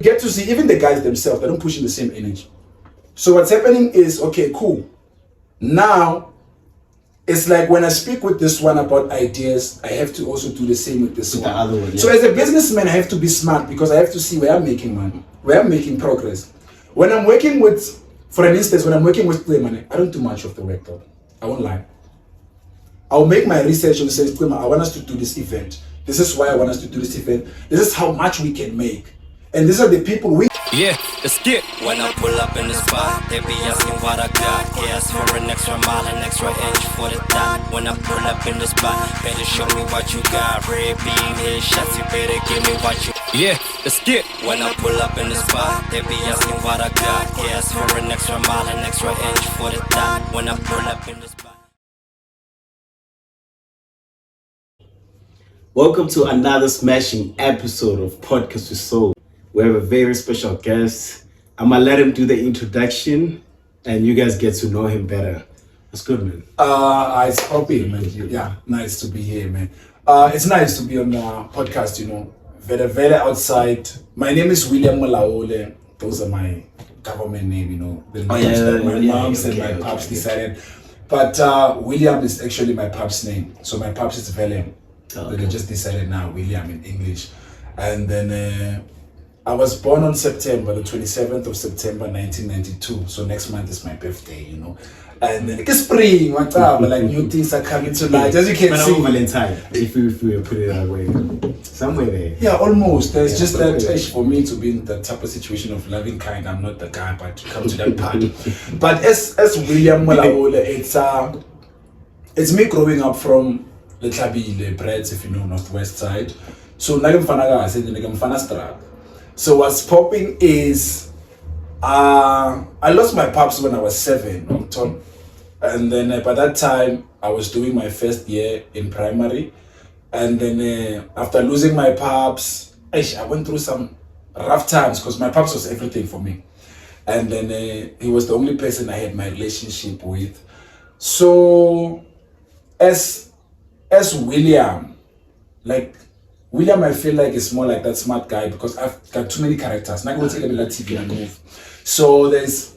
get to see even the guys themselves, they don't push in the same energy. So what's happening is, okay, cool. Now, it's like when I speak with this one about ideas, I have to also do the same with this one. The other one, yeah. So as a businessman, I have to be smart because I have to see where I'm making money, where I'm making progress. When I'm working with, for an instance, when I'm working with play money, I don't do much of the work though. I won't lie. I'll make my research and say, I want us to do this event. This is why I want us to do this event. This is how much we can make. And these are the people we... Yeah, let's get. When I pull up in the spot, they be asking what I got. Gas for an extra mile, an extra inch for the dot. When I pull up in the spot, better show me what you got. Red beam, headshots, you better give me what you... Yeah, let's get. When I pull up in the spot, they be asking what I got. Gas for an extra mile, an extra inch for the dot. When I pull up in the spot. Welcome to another smashing episode of Podcast with Soul. We have a very special guest. I'm gonna let him do the introduction and you guys get to know him better. That's good, man. It's Poppy, man. Yeah, nice to be here, man. It's nice to be on the podcast, you know. Very outside. My name is William Molaule. Those are my government name, you know. The names that my moms and my pops decided. But William is actually my pop's name. So my pop's is William. Okay. But they just decided now William in English. And then I was born on September, the 27th of September, 1992. So next month is my birthday, you know. And then it's spring, whatever, like new things are coming to light. As you can see. Valentine, if we put it that way. Somewhere there. Yeah, almost. There's just that age for me to be in that type of situation of loving kind. I'm not the guy, but to come to that part. But as William Molaule, it's me growing up from Letlabile, Breds, if you know, Northwest side. So So what's popping is I lost my pops when I was 7, and then by that time I was doing my first year in primary, and then after losing my pops, I went through some rough times because my pops was everything for me, and then he was the only person I had my relationship with. So as William, like William, I feel like it's more like that smart guy because I've got too many characters. Now go take a TV and move. So there's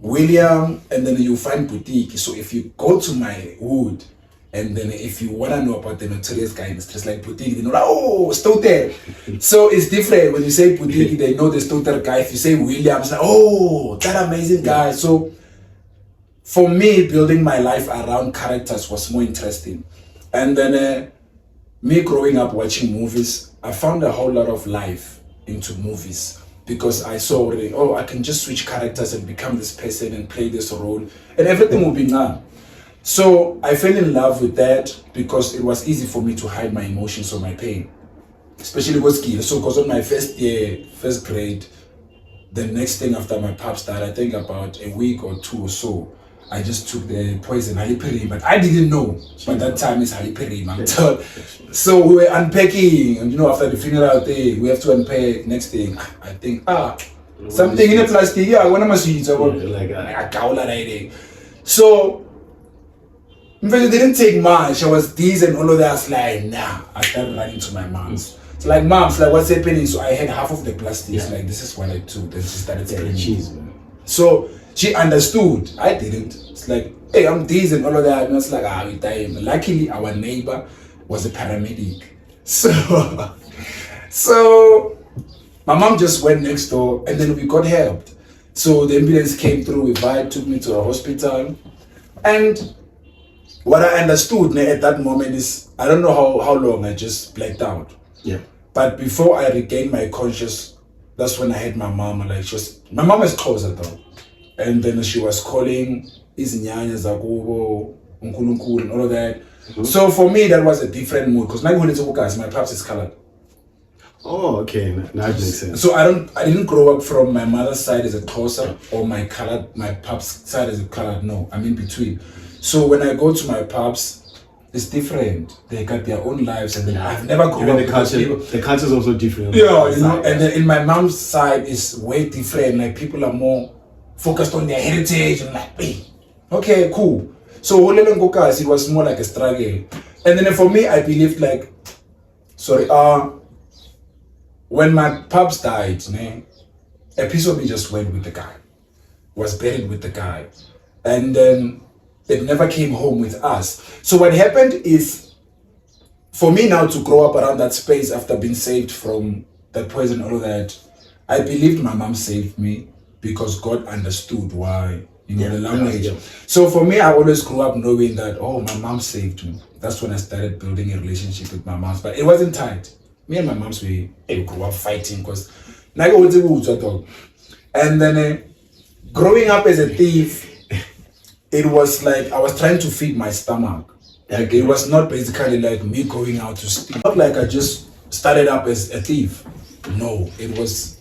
William, and then you find boutique. So if you go to my hood, and then if you wanna know about the notorious guy in the streets like boutique, they know like, oh, Stoter. So it's different when you say boutique, they know the Stoter guy. If you say William, it's like, oh, that amazing guy. So for me, building my life around characters was more interesting. And then me growing up watching movies, I found a whole lot of life into movies because I saw already, I can just switch characters and become this person and play this role and everything will be now. So I fell in love with that because it was easy for me to hide my emotions or my pain, especially with skill. So because on my first year, first grade, the next thing after my pops died, I think about a week or two or so, I just took the poison, halipirim, but I didn't know. By that time, it's halipirim, I'm told. So we were unpacking, and you know, after the funeral thing, we have to unpack next thing. I think, something in a plastic, yeah, when I'm a sweet, like a kaula riding. So, in fact, it didn't take much. I was these and all of that. I was like, nah, I started running to my mom's. It's like, mom's, like, what's happening? So I had half of the plastics, like, this is what I took. Then she started telling me. So, she understood. I didn't. It's like, hey, I'm this and all of that. And it's like, we dying. Luckily, our neighbor was a paramedic. So my mom just went next door and then we got helped. So the ambulance came through, revived, took me to a hospital. And what I understood at that moment is, I don't know how long I just blacked out. Yeah. But before I regained my conscious, that's when I had my mom. Like, my mom is closer though. And then she was calling izinyanya zakubo, unkulunkulu and all of that. Mm-hmm. So for me, that was a different mood because my pops is colored. Oh, okay, now it makes sense. So I didn't grow up from my mother's side as a Xhosa or my pop's side as a colored. No, I'm in between. So when I go to my pops, it's different. They got their own lives, and then I've never grown up with culture. The culture is also different. Yeah, you know. And then in my mom's side, is way different. Like people are more focused on their heritage and like, hey, okay, cool. So it was more like a struggle. And then for me, I believed like, when my pops died, a piece of me just went with the guy, was buried with the guy. And then it never came home with us. So what happened is, for me now to grow up around that space after being saved from that poison, all of that, I believed my mom saved me because God understood why, the language. Yeah. So for me, I always grew up knowing that, oh, my mom saved me. That's when I started building a relationship with my mom. But it wasn't tight. Me and my mom, we grew up fighting because, and then growing up as a thief, it was like I was trying to feed my stomach. Like it was not basically like me going out to steal. Not like I just started up as a thief. No, it was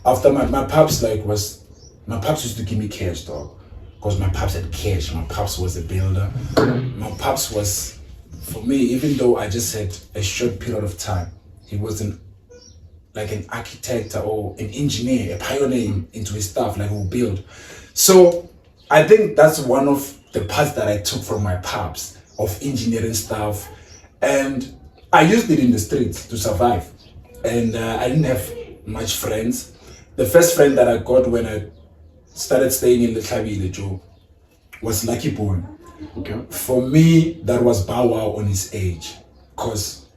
after my pops used to give me cash, dog. Because my pops had cash. My pops was a builder. My pops was, for me, even though I just had a short period of time, he wasn't like an architect or an engineer, a pioneer into his stuff, like who build. So I think that's one of the parts that I took from my pops of engineering stuff, and I used it in the streets to survive. And I didn't have much friends. The first friend that I got when I started staying in the Tlhabile Joe was Lucky Boy. Okay. For me, that was Bow Wow on his age. Because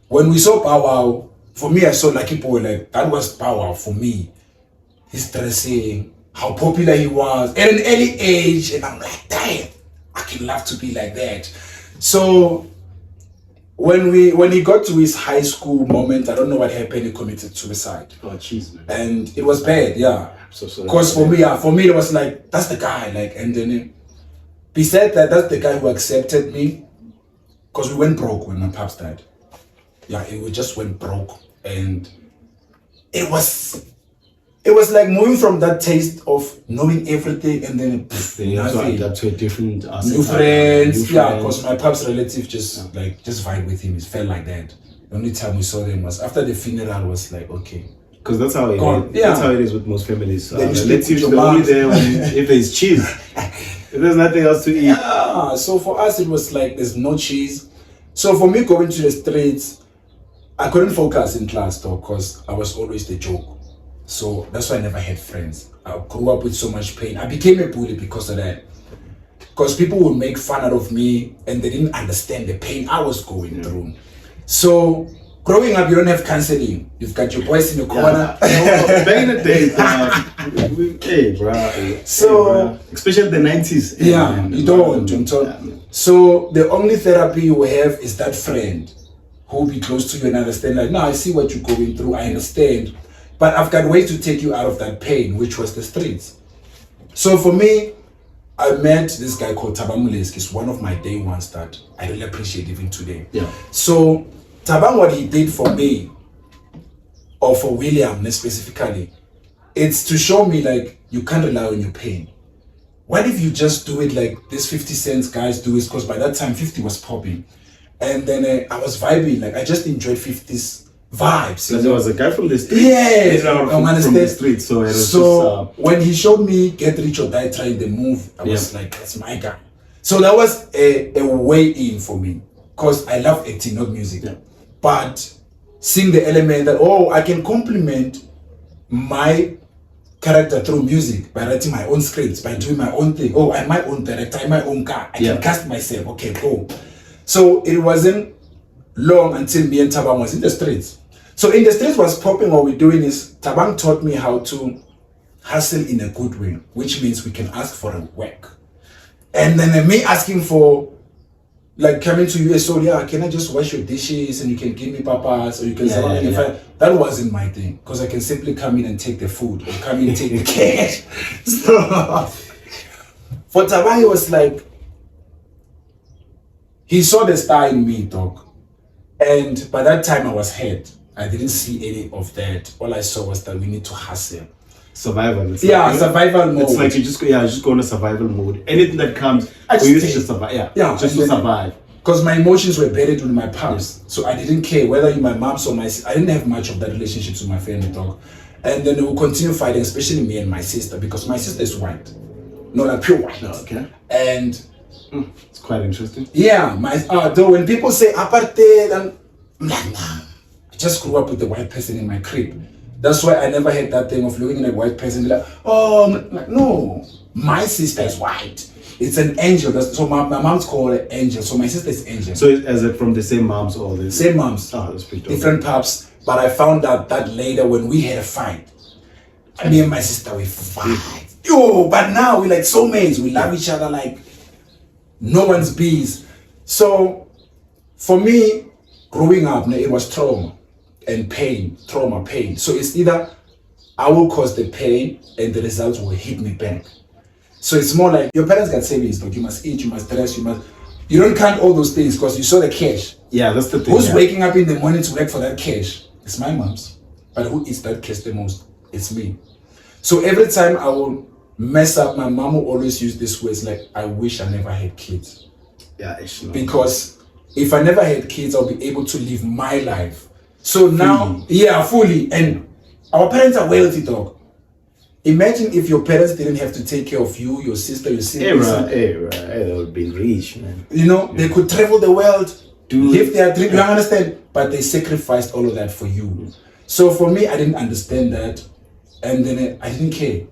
when we saw Bow Wow, for me, I saw Lucky Boy, like that was Bow Wow for me. His dressing, how popular he was at an early age, and I'm like, damn, I can love to be like that. So when he got to his high school moment, I don't know what happened, he committed suicide. Oh jeez, man. And it was bad, yeah. So because for me, it was like, that's the guy, like, and then besides that, that's the guy who accepted me, because we went broke when my pops died. Yeah, we just went broke, and it was like moving from that taste of knowing everything, and then you have to adapt to a different new friends. Yeah, because my pops' relative just vibe with him. It felt like that. The only time we saw them was after the funeral. Was like, okay. Because that's how it is. Yeah. That's how it is with most families. Relatives are only there if there's cheese. If there's nothing else to eat. Yeah. So for us, it was like there's no cheese. So for me, going to the streets, I couldn't focus in class though, because I was always the joke. So that's why I never had friends. I grew up with so much pain. I became a bully because of that. Because people would make fun out of me and they didn't understand the pain I was going through. So growing up, you don't have counseling. You've got your boys in the corner. Back in the day, hey, bro. So, especially the 90s. Yeah, you don't. So the only therapy you have is that friend who will be close to you and understand, like, no, I see what you're going through. I understand. But I've got ways to take you out of that pain, which was the streets. So for me, I met this guy called Tabang. He's one of my day ones that I really appreciate even today. Yeah. So Tabang, what he did for me, or for William specifically, it's to show me like you can't rely on your pain. What if you just do it like this 50 cents guys do it? Because by that time 50 was popping. And then I was vibing, like I just enjoyed 50s vibes. Because there was a guy from the street. Yeah, from the street. So it was just, when he showed me Get Rich or Die Trying the move, I was like, that's my guy. So that was a way in for me. Because I love acting, not music. Yeah. But seeing the element that, I can complement my character through music by writing my own scripts, by doing my own thing. I'm my own director, I'm my own guy. I can cast myself. Okay, go. So it wasn't long until me and Tabang was in the streets. So in the streets was popping, what we're doing is Tabang taught me how to hustle in a good way, which means we can ask for a work. And then me asking for, like coming to US, can I just wash your dishes and you can give me papas or you can that wasn't my thing, because I can simply come in and take the food or come in and take the cash. So for Tabang, he was like, he saw the star in me, dog. And by that time I was hurt. I didn't see any of that. All I saw was that we need to hustle. Survival. Survival mode. It's like you just go in a survival mode. Anything that comes, you just survive. Just to survive. Because my emotions were buried with my past. So I didn't care whether you're my mom's or my sister. I didn't have much of that relationships with my family, dog. And then we will continue fighting, especially me and my sister, because my sister is white. No, like pure white. Okay. And it's quite interesting. Yeah, though when people say apartheid, I'm like, nah, just grew up with a white person in my crib. That's why I never had that thing of looking at a white person and be like, oh, like, no, my sister is white. It's an angel. So my mom's called an angel. So my sister is angel. So is it from the same moms or the same moms? Oh, that's pretty dope. Different paps. But I found out that later when we had a fight. Me and my sister, we fight. Yo, but now we're like soulmates. We love each other like no one's bees. So for me, growing up, it was trauma and pain. Trauma, pain. So it's either I will cause the pain and the results will hit me back. So it's more like your parents got savings, but you must eat, you must dress, you don't count all those things because you saw the cash. Yeah, that's the thing. Who's waking up in the morning to work for that cash? It's my mom's. But who eats that cash the most? It's me. So every time I will mess up, my mom will always use this words like, I wish I never had kids. Yeah, it's not. Because if I never had kids, I'll be able to live my life. So now, fully. And our parents are wealthy, dog. Imagine if your parents didn't have to take care of you, your sister, your siblings. They would have been rich, man. You know, they could travel the world, live their dream, you understand? But they sacrificed all of that for you. So for me, I didn't understand that. And then I didn't care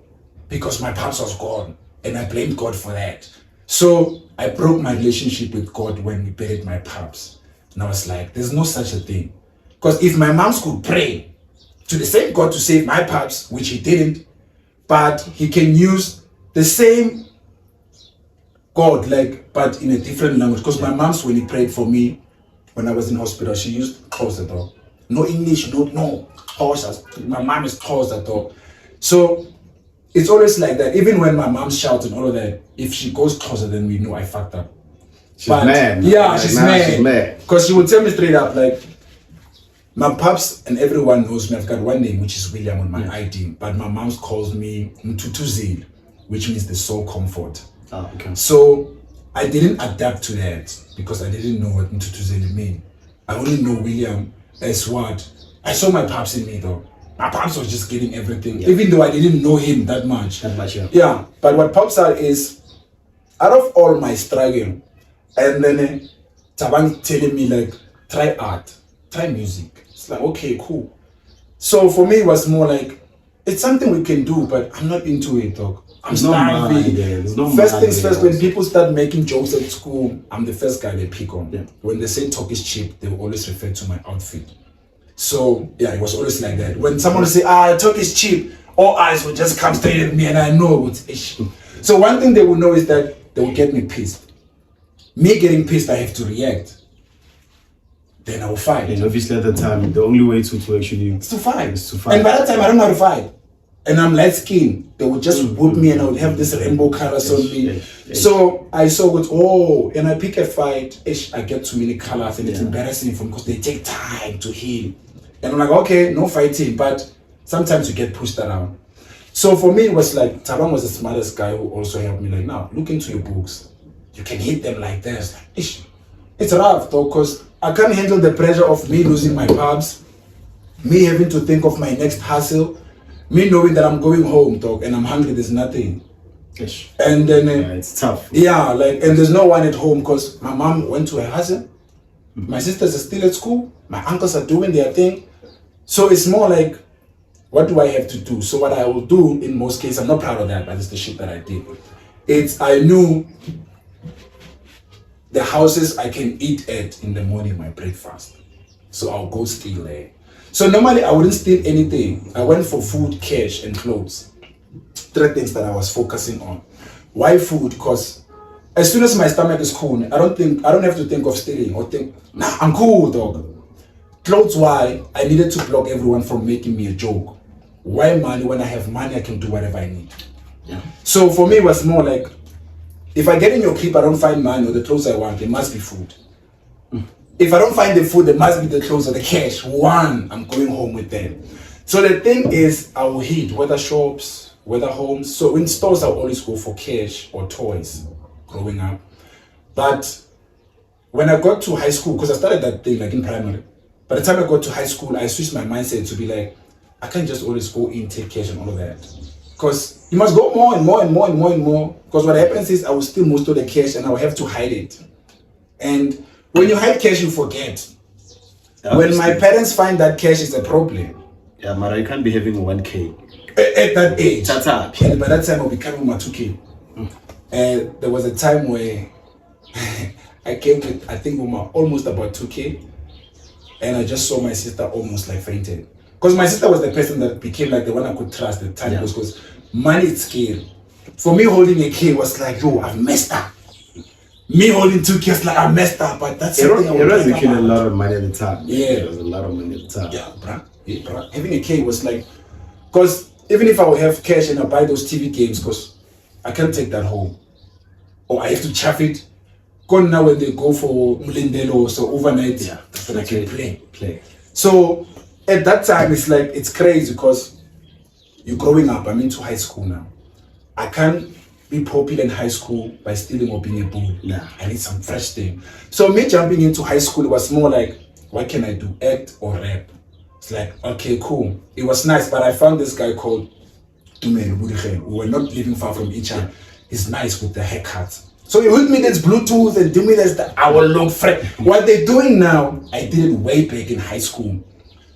because my pops was gone and I blamed God for that. So I broke my relationship with God when we buried my pops. And I was like, there's no such a thing. Because if my moms could pray to the same God to save my pops, which he didn't, but he can use the same God, but in a different language. Because my mom's, when he prayed for me, when I was in hospital, she used Xhosa dog. No English, no Xhosa. My mom is Xhosa dog. So it's always like that. Even when my mom shouts and all of that, if she goes Xhosa, then we know I fucked up. She's mad. Yeah, she's mad. Because she would tell me straight up, my pops and everyone knows me. I've got one name, which is William on my ID, but my mom calls me Mtutuzil, which means the soul comfort. Oh, okay. So I didn't adapt to that because I didn't know what Mtutuzil mean. I only know William as what? I saw my pops in me though. My pops was just getting everything, even though I didn't know him that much. Yeah, but what pops out is, out of all my struggle, and then Tabang telling me try art, try music. It's like, okay, cool. So for me, it was more like, it's something we can do, but I'm not into it, dog. I'm starving. First things first, when people start making jokes at school, I'm the first guy they pick on. Yeah. When they say talk is cheap, they will always refer to my outfit. So yeah, it was always like that. When someone will say, talk is cheap, all eyes will just come straight at me and I know it's ish. So one thing they will know is that they will get me pissed. Me getting pissed, I have to react. Then I will fight. And obviously at the time, the only way to actually... It's to fight. And by that time, I don't know how to fight. And I'm light skinned. They would just whoop me and I would have this rainbow colors on me. So I saw it, and I pick a fight, I get too many colors and it's embarrassing for me because they take time to heal. And I'm like, okay, no fighting, but sometimes you get pushed around. So for me, it was like, Tabang was the smartest guy who also helped me, now, look into your books. You can hit them like this. It's rough though, because I can't handle the pressure of me losing my pubs, me having to think of my next hustle, me knowing that I'm going home, dog, and I'm hungry, there's nothing. And then... it's tough. Yeah, and there's no one at home because my mom went to her hustle. My sisters are still at school. My uncles are doing their thing. So it's more like, what do I have to do? So what I will do in most cases, I'm not proud of that, but it's the shit that I did. I knew the houses I can eat at in the morning, my breakfast. So I'll go steal there. So normally I wouldn't steal anything. I went for food, cash, and clothes. 3 things that I was focusing on. Why food? Because as soon as my stomach is cool, I don't have to think of stealing or think, nah, I'm cool, dog. Clothes, why? I needed to block everyone from making me a joke. Why money? When I have money, I can do whatever I need. Yeah. So for me, it was more like, if I get in your crib, I don't find money or the clothes I want, there must be food. If I don't find the food, there must be the clothes or the cash. I'm going home with them. So the thing is, I will hit whether shops, whether homes. So in stores, I'll always go for cash or toys growing up. But when I got to high school, because I started that thing in primary, by the time I got to high school, I switched my mindset to be like, I can't just always go in, take cash and all of that. Because you must go more and more and more and more and more. Because what happens is I will steal most of the cash and I will have to hide it. And when you hide cash, you forget. When my parents find that cash is a problem. Yeah, Mara, you can't be having 1K. At that age. That's up. By that time, I'll be coming with my 2K. There was a time where I came with, I think, almost about 2K. And I just saw my sister almost like fainted. Because my sister was the person that became like the one I could trust at the time. Because money is scary. For me, holding a K was like, yo, I've messed up. Me holding 2K was like, I messed up. But that's something I was making a lot of money at the time. Yeah. It was a lot of money at the time. Yeah, bruh. Having a K was like, because even if I would have cash and I buy those TV games, because I can't take that home. Or I have to chaff it. Because now when they go for Mlindelo, so overnight, that's when I can play. So at that time, it's like, it's crazy because you're growing up. I'm into high school now. I can't be popular in high school by stealing or being a bully. Nah. I need some fresh thing. So me jumping into high school was more like, what can I do? Act or rap? It's like, okay, cool. It was nice, but I found this guy called Dumen Budiche. We were not living far from each other. He's nice with the haircuts. So he hooked me this Bluetooth and do me this hour-long friend. What they're doing now, I did it way back in high school.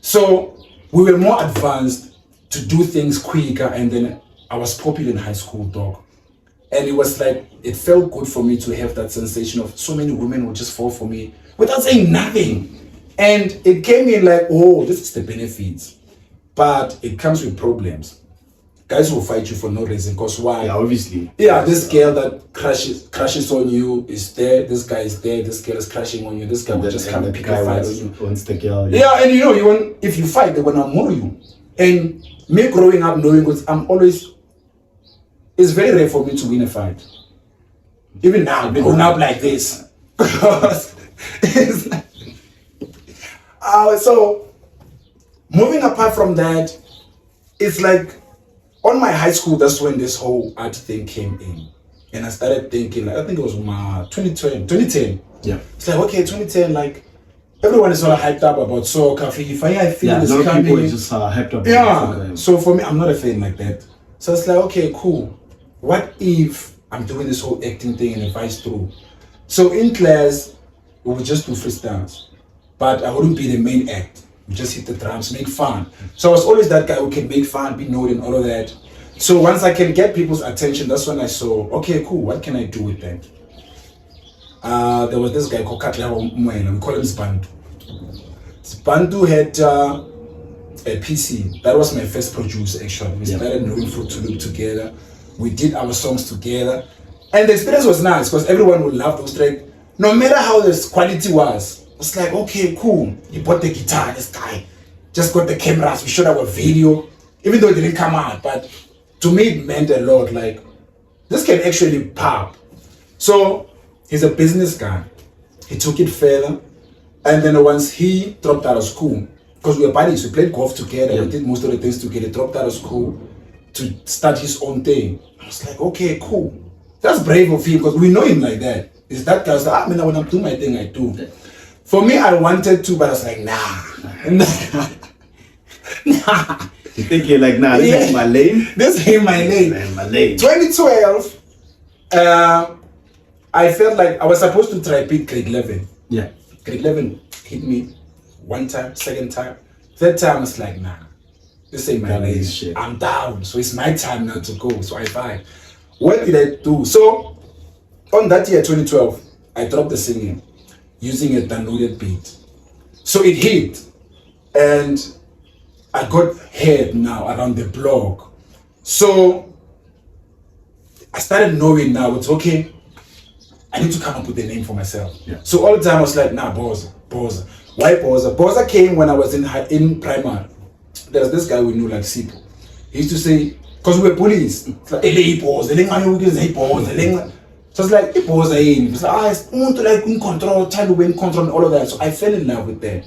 So we were more advanced to do things quicker, and then I was popular in high school, dog. And it was like, it felt good for me to have that sensation of so many women would just fall for me without saying nothing. And it came in like, oh, this is the benefits. But it comes with problems. Guys will fight you for no reason. Because why? Yeah, obviously. Yeah, this girl that crashes on you is there. This guy is there. This girl is crashing on you. This guy will just come and pick a fight on you. Wants the girl. Yeah, and you want, if you fight, they're gonna murder you. And me growing up knowing, because I'm always, it's very rare for me to win a fight. Even now, growing up like this. It's like, so moving apart from that, it's like on my high school, that's when this whole art thing came in. And I started thinking, like, I think it was my 2010. Yeah. It's like, okay, 2010, like, everyone is all hyped up about soccer. If I feel this a lot of coming. people are just hyped up. Yeah. So for me, I'm not a fan like that. So it's like, okay, cool. What if I'm doing this whole acting thing and if I through? So in class, we would just do freestyles. But I wouldn't be the main act. We just hit the drums, make fun. So I was always that guy who can make fun, be known and all of that. So once I can get people's attention, that's when I saw, okay, cool, what can I do with that? There was this guy called Katla Mwena, we call him Sbandu. Sbandu had a PC. That was my first producer, actually. We started doing Fruit to Loop together. We did our songs together. And the experience was nice because everyone would love those tracks. No matter how the quality was, it's like, okay, cool. He bought the guitar, this guy. Just got the cameras, we shot our video. Even though it didn't come out, but to me it meant a lot. Like, this can actually pop. So, he's a business guy. He took it further. And then once he dropped out of school, because we were buddies, we played golf together, we did most of the things together, he dropped out of school to start his own thing. I was like, okay, cool. That's brave of him, because we know him like that. It's that guy, like, when I'm doing my thing, I do. For me, I wanted to, but I was like, nah. Nah. You think you're like, nah, this ain't my lane? This ain't my lane. Man, my lane. 2012, I felt like I was supposed to try beat grade 11. Yeah. Grade 11 hit me one time, second time. Third time, I was like, nah, this ain't my lane. I'm down. So it's my time now to go. So I vibe. What did I do? So on that year, 2012, I dropped the singing using a downloaded beat. So it hit. And I got heard now around the block. So I started knowing now it's okay. I need to come up with a name for myself. Yeah. So all the time I was like, nah, Boza. Why Boza? Boza came when I was in primary. There's this guy we knew like Sipo. He used to say, because we were police. It's like, Boza. So it's like, Boza. It's like, I want to like in control, child who in control and all of that. So I fell in love with that.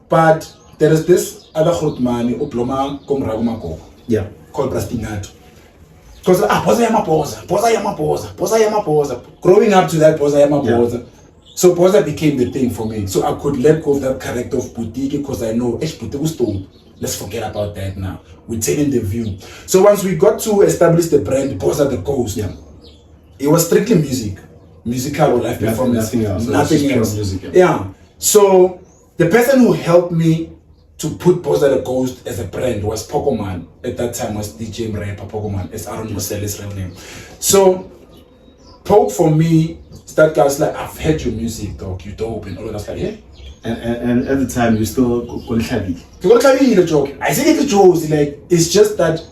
But there is this other hot man, Oploma Komragumako. Yeah. Called Brastinato. Because Boza Yama. Growing up to that Boza Yama. So Boza became the thing for me. So I could let go of that character of boutique because I know let's forget about that now. We're taking the view. So once we got to establish the brand Boza the Ghost, it was strictly musical or live performance. Nothing else. Nothing else. Music, Yeah. So the person who helped me to put Boza the Ghost as a brand was Pokoman. At that time was DJ rapper Pokoman. It's Aaron Moselle's real name. So Poke for me, that guy's like, I've heard your music, dog, you dope, and all of that. Like, yeah. And at the time you still go Klabi. To go Klabi, the joke. I say it Joe's like it's just that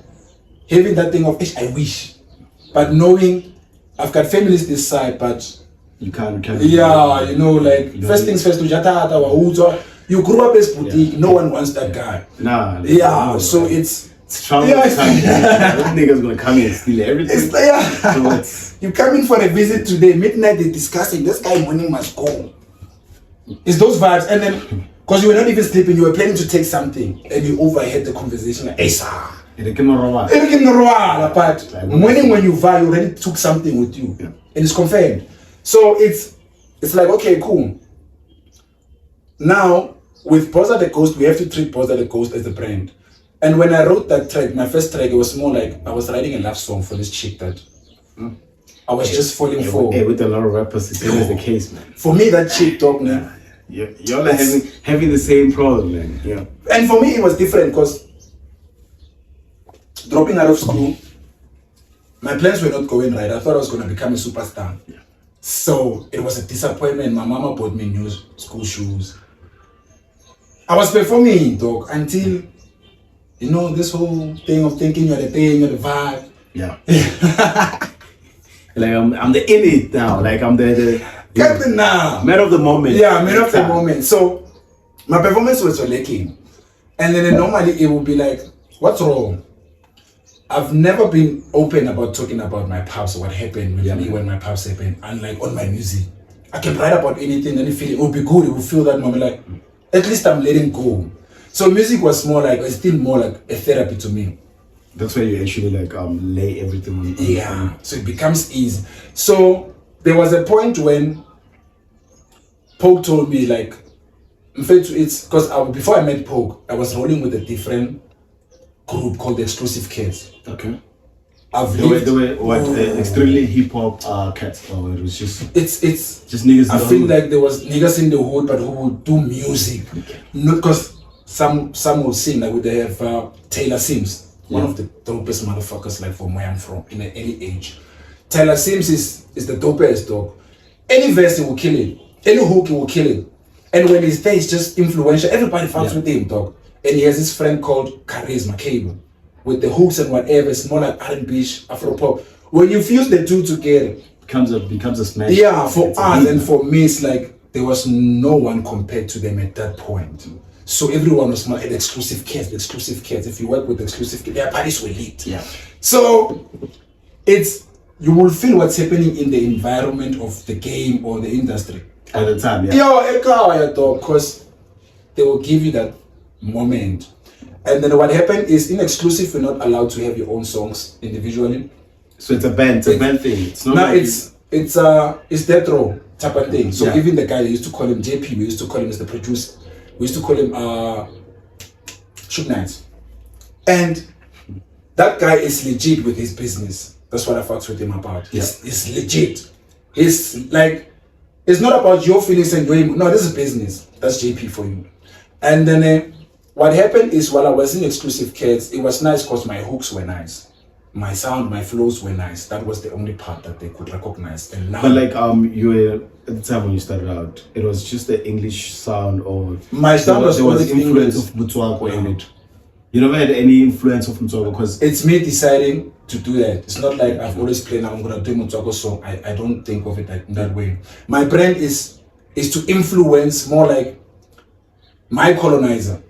having that thing of I wish. But knowing I've got families this side, but you can't yeah, you know, like first things first, you grew up as boutique, no one wants that guy. Nah. Yeah, so it's trouble. Yeah, that nigga's gonna come in and steal everything. You come in for a visit today, midnight they're discussing this guy morning must go. It's those vibes, and then because you were not even sleeping, you were planning to take something, and you overheard the conversation like, Esa. But morning when you vibe, you already took something with you, and it's confirmed. So it's like, okay, cool. Now with Boza the Ghost, we have to treat Boza the Ghost as a brand. And when I wrote that track, my first track, it was more like I was writing a love song for this chick that I was just falling for. Hey, with a lot of rappers, it's always the case, man. For me, that chick, dog, man. Y'all are having the same problem, man. Yeah. And for me, it was different because dropping out of school, my plans were not going right. I thought I was going to become a superstar. Yeah. So it was a disappointment. My mama bought me new school shoes. I was performing, dog, until, you know, this whole thing of thinking you're the thing, you're the vibe. Yeah. Like I'm the in it now. Like I'm the Captain now. Man of the moment. Yeah, man of the moment. So my performance was lacking. And then normally it would be like, what's wrong? I've never been open about talking about my pops or what happened with me when my pops happened. Unlike on my music. I can write about anything and feel it will be good. It will feel that moment like, at least I'm letting go. So music was more like, it's still more like a therapy to me. That's why you actually like lay everything on. Yeah, so it becomes easy. So there was a point when Poke told me like, in fact, it's because before I met Poke, I was rolling with a different group called the Exclusive Kids. Okay. They were extremely hip hop cats, or it was just it's just niggas. I feel like there was niggas in the hood, but who would do music, not because some will sing. Like they have Taylor Sims. One of the dopest motherfuckers, like from where I'm from, in an early age. Taylor Sims is the dopest, dog. Any verse he will kill it. Any hook he will kill it. And when he's there, he's just influential. Everybody fucks with him, dog. And he has this friend called Charisma Cable. With the hooks and whatever, it's more like R&B, Afro-pop. When you fuse the two together, becomes a smash. Yeah, for us and for me, it's like there was no one compared to them at that point. So everyone was at Exclusive Kids. If you work with Exclusive Kids, their parties were lit. Yeah. So you will feel what's happening in the environment of the game or the industry at the time. Yeah. Because they will give you that moment. And then what happened is in Exclusive, you're not allowed to have your own songs individually. So it's a band thing. It's not. No, like it's death row type of thing. So even the guy, they used to call him JP. We used to call him as the producer. We used to call him Shook Knights. And that guy is legit with his business. That's what I fucked with him about. He's legit. He's like, it's not about your feelings and your no, this is business. That's JP for you. And then what happened is while I was in Exclusive Kids, it was nice because my hooks were nice. My sound, my flows were nice. That was the only part that they could recognize. And now, but like you were at the time when you started out, it was just the English sound, or my sound there was influence of Mutswako in it. You never had any influence of Mutswako because it's me deciding to do that. It's not like I've always played. I'm gonna do Mutswako song. I don't think of it like in that way. My brand is to influence more like my colonizer.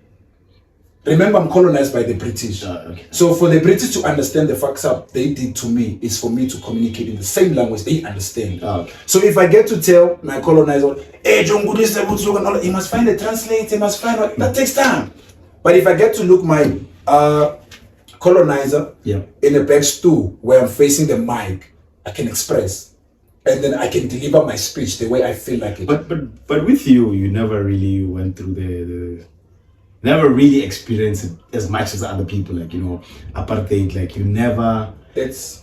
Remember, I'm colonized by the British. Okay. So for the British to understand the fucks up they did to me, is for me to communicate in the same language they understand. Okay. So if I get to tell my colonizer, hey, John Goodis, he must find a translator, he must find what, that takes time. But if I get to look my colonizer in a back stool where I'm facing the mic, I can express. And then I can deliver my speech the way I feel like it. But with you never really went through never really experienced it as much as other people, like, you know, apartheid, like you never... It's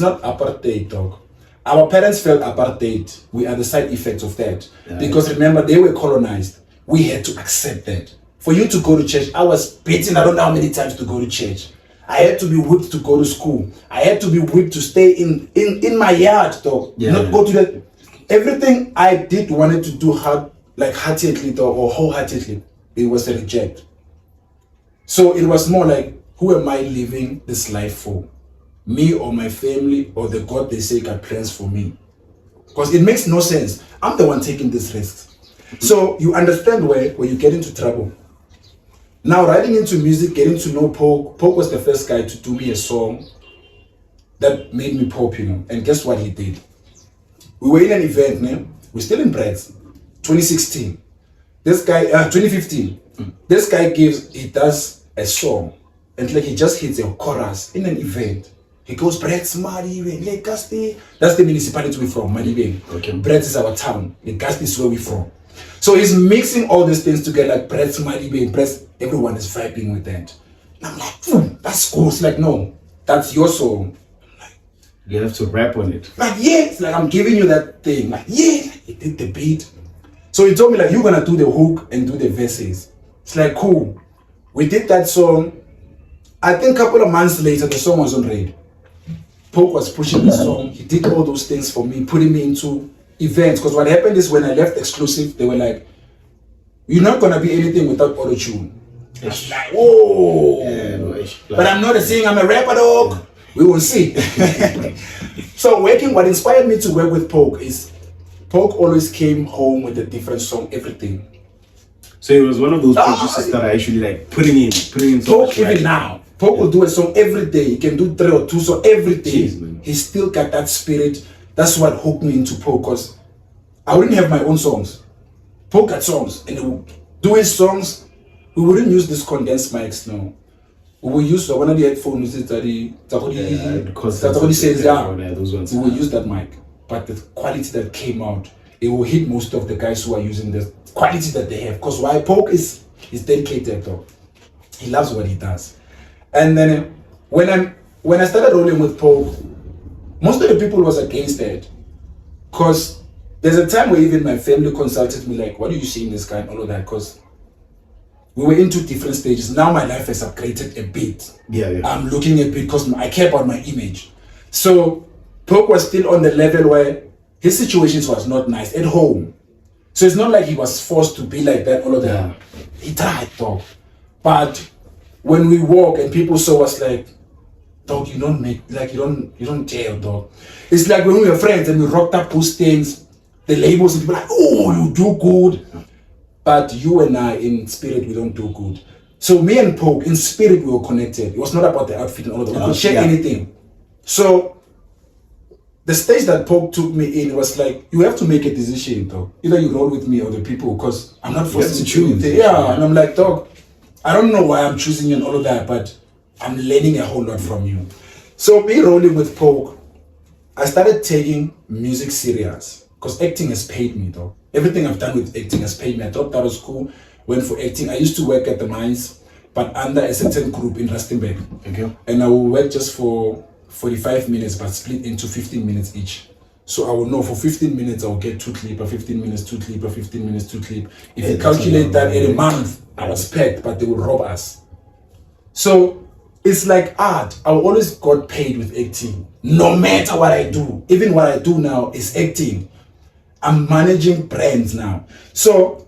not apartheid, dog. Our parents felt apartheid. We are the side effects of that. Because remember, they were colonized. we had to accept that. For you to go to church, I was beaten, I don't know how many times to go to church. I had to be whipped to go to school. I had to be whipped to stay in my yard, though. Not go to the... Everything I did wanted to do heartedly, though, or wholeheartedly, it was a reject. So it was more like, who am I living this life for? Me or my family or the God they say got plans for me? Because it makes no sense. I'm the one taking this risk. So you understand where you get into trouble. Now, riding into music, getting to know Poke. Poke was the first guy to do me a song that made me popular. And guess what he did? We were in an event, man. We're still in Brad's. 2016. This guy, 2015. This guy he does a song. And like he just hits a chorus in an event. He goes, Brad's Maliwe, Legasti. That's the municipality we're from, Maliwe. Okay. Brad's is our town. Legasti is where we're from. So he's mixing all these things together, like Brad's Maliwe, Brad's, everyone is vibing with that. And I'm like, that's cool. It's like, no, that's your song. You have to rap on it. Like, yeah, it's like I'm giving you that thing. Like, yeah, he did the beat. So he told me, like, you're gonna do the hook and do the verses. It's like, cool. We did that song. I think a couple of months later, the song was on radio. Poke was pushing the song. He did all those things for me, putting me into events. Because what happened is when I left Exclusive, they were like, you're not gonna be anything without auto-tune. I was like, whoa. Yeah, no, but I'm not a singer, I'm a rapper, dog. We will see. So what inspired me to work with Poke is Poke always came home with a different song, everything. So it was one of those producers that are actually like putting in so Poke even now. Poke will do a song every day. He can do 3 or 2 songs every day. Jeez, he still got that spirit. That's what hooked me into Poke, because I wouldn't have my own songs. Poke had songs, and he would do his songs. We wouldn't use this condensed mics now. We will use one of the headphones that says, we will use that mic. But the quality that came out, it will hit most of the guys who are using the quality that they have. Because why Poke is dedicated, though. He loves what he does. And then when I started rolling with Poke, most of the people was against that. Because there's a time where even my family consulted me like, what do you see in this guy and all of that? Because we were into different stages. Now my life has upgraded a bit. Yeah. I'm looking a bit because I care about my image. So Poke was still on the level where his situations was not nice at home. So it's not like he was forced to be like that, all of that. He tried, dog. But when we walk and people saw us like, dog, you don't jail, dog. It's like when we were friends and we rocked up those things, the labels and people like, oh, you do good. But you and I, in spirit, we don't do good. So me and Poke, in spirit, we were connected. It was not about the outfit and all of that. We could share anything. So the stage that Poke took me in was like, you have to make a decision, dog. Either you roll with me or the people, because I'm not forced to choose. Yeah, and I'm like, dog, I don't know why I'm choosing you and all of that, but I'm learning a whole lot from you. So me rolling with Poke, I started taking music serious, because acting has paid me, dog. Everything I've done with acting has paid me. I dropped out of school, went for acting. I used to work at the mines, but under a certain group in Rustenburg. Okay. And I will work just for 45 minutes, but split into 15 minutes each. So I will know for 15 minutes, I will get 2 clip, 15 minutes, 2 clip, 15 minutes, 2 clip. If you calculate that in a month, I was paid, but they will rob us. So it's like art. I always got paid with acting, no matter what I do. Even what I do now is acting. I'm managing brands now. So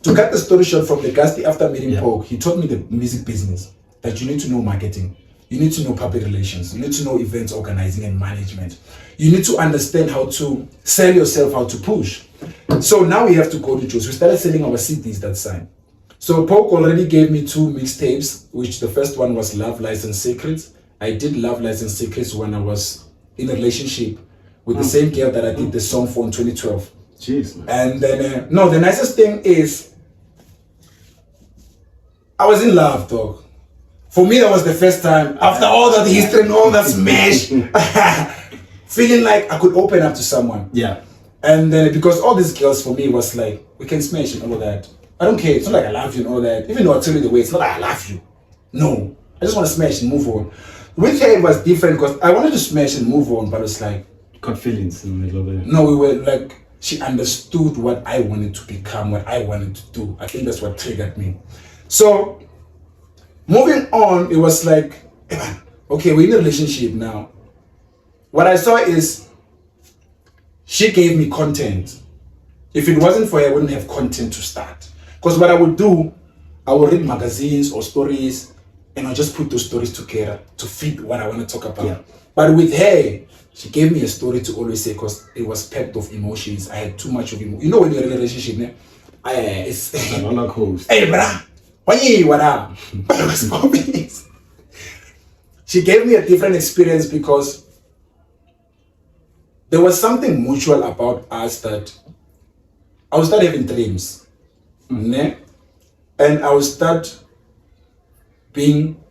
to cut the story short, from the Gasti, after meeting Poke, he taught me the music business, that you need to know marketing. You need to know public relations. You need to know events organizing and management. You need to understand how to sell yourself, how to push. So now we have to go to Juice. We started selling our CDs that time. So Poke already gave me 2 mixtapes, which the first one was Love, Lies and Secrets. I did Love, Lies and Secrets when I was in a relationship with the same girl that I did the song for in 2012. Jeez, man. And then, no, the nicest thing is, I was in love, dog. For me, that was the first time, after all that history and all that smash, feeling like I could open up to someone. Yeah. And then, because all these girls for me was like, we can smash and all of that. I don't care, it's not like I love you and all that. Even though I tell you the way, it's not like I love you. No, I just want to smash and move on. With her, it was different because I wanted to smash and move on, but it's like, got feelings in the middle of it. No, we were like, she understood what I wanted to become, what I wanted to do. I think that's what triggered me. So moving on, it was like, okay, we're in a relationship now. What I saw is she gave me content. If it wasn't for her, I wouldn't have content to start. Because what I would do, I would read magazines or stories, and I'll just put those stories together to fit what I want to talk about. Yeah. But with her, she gave me a story to always say, because it was packed of emotions. I had too much of emotion. You know, when you're in a relationship, it's a roller coaster. Hey, brah, what up? She gave me a different experience because there was something mutual about us that I would start having dreams. And I would start being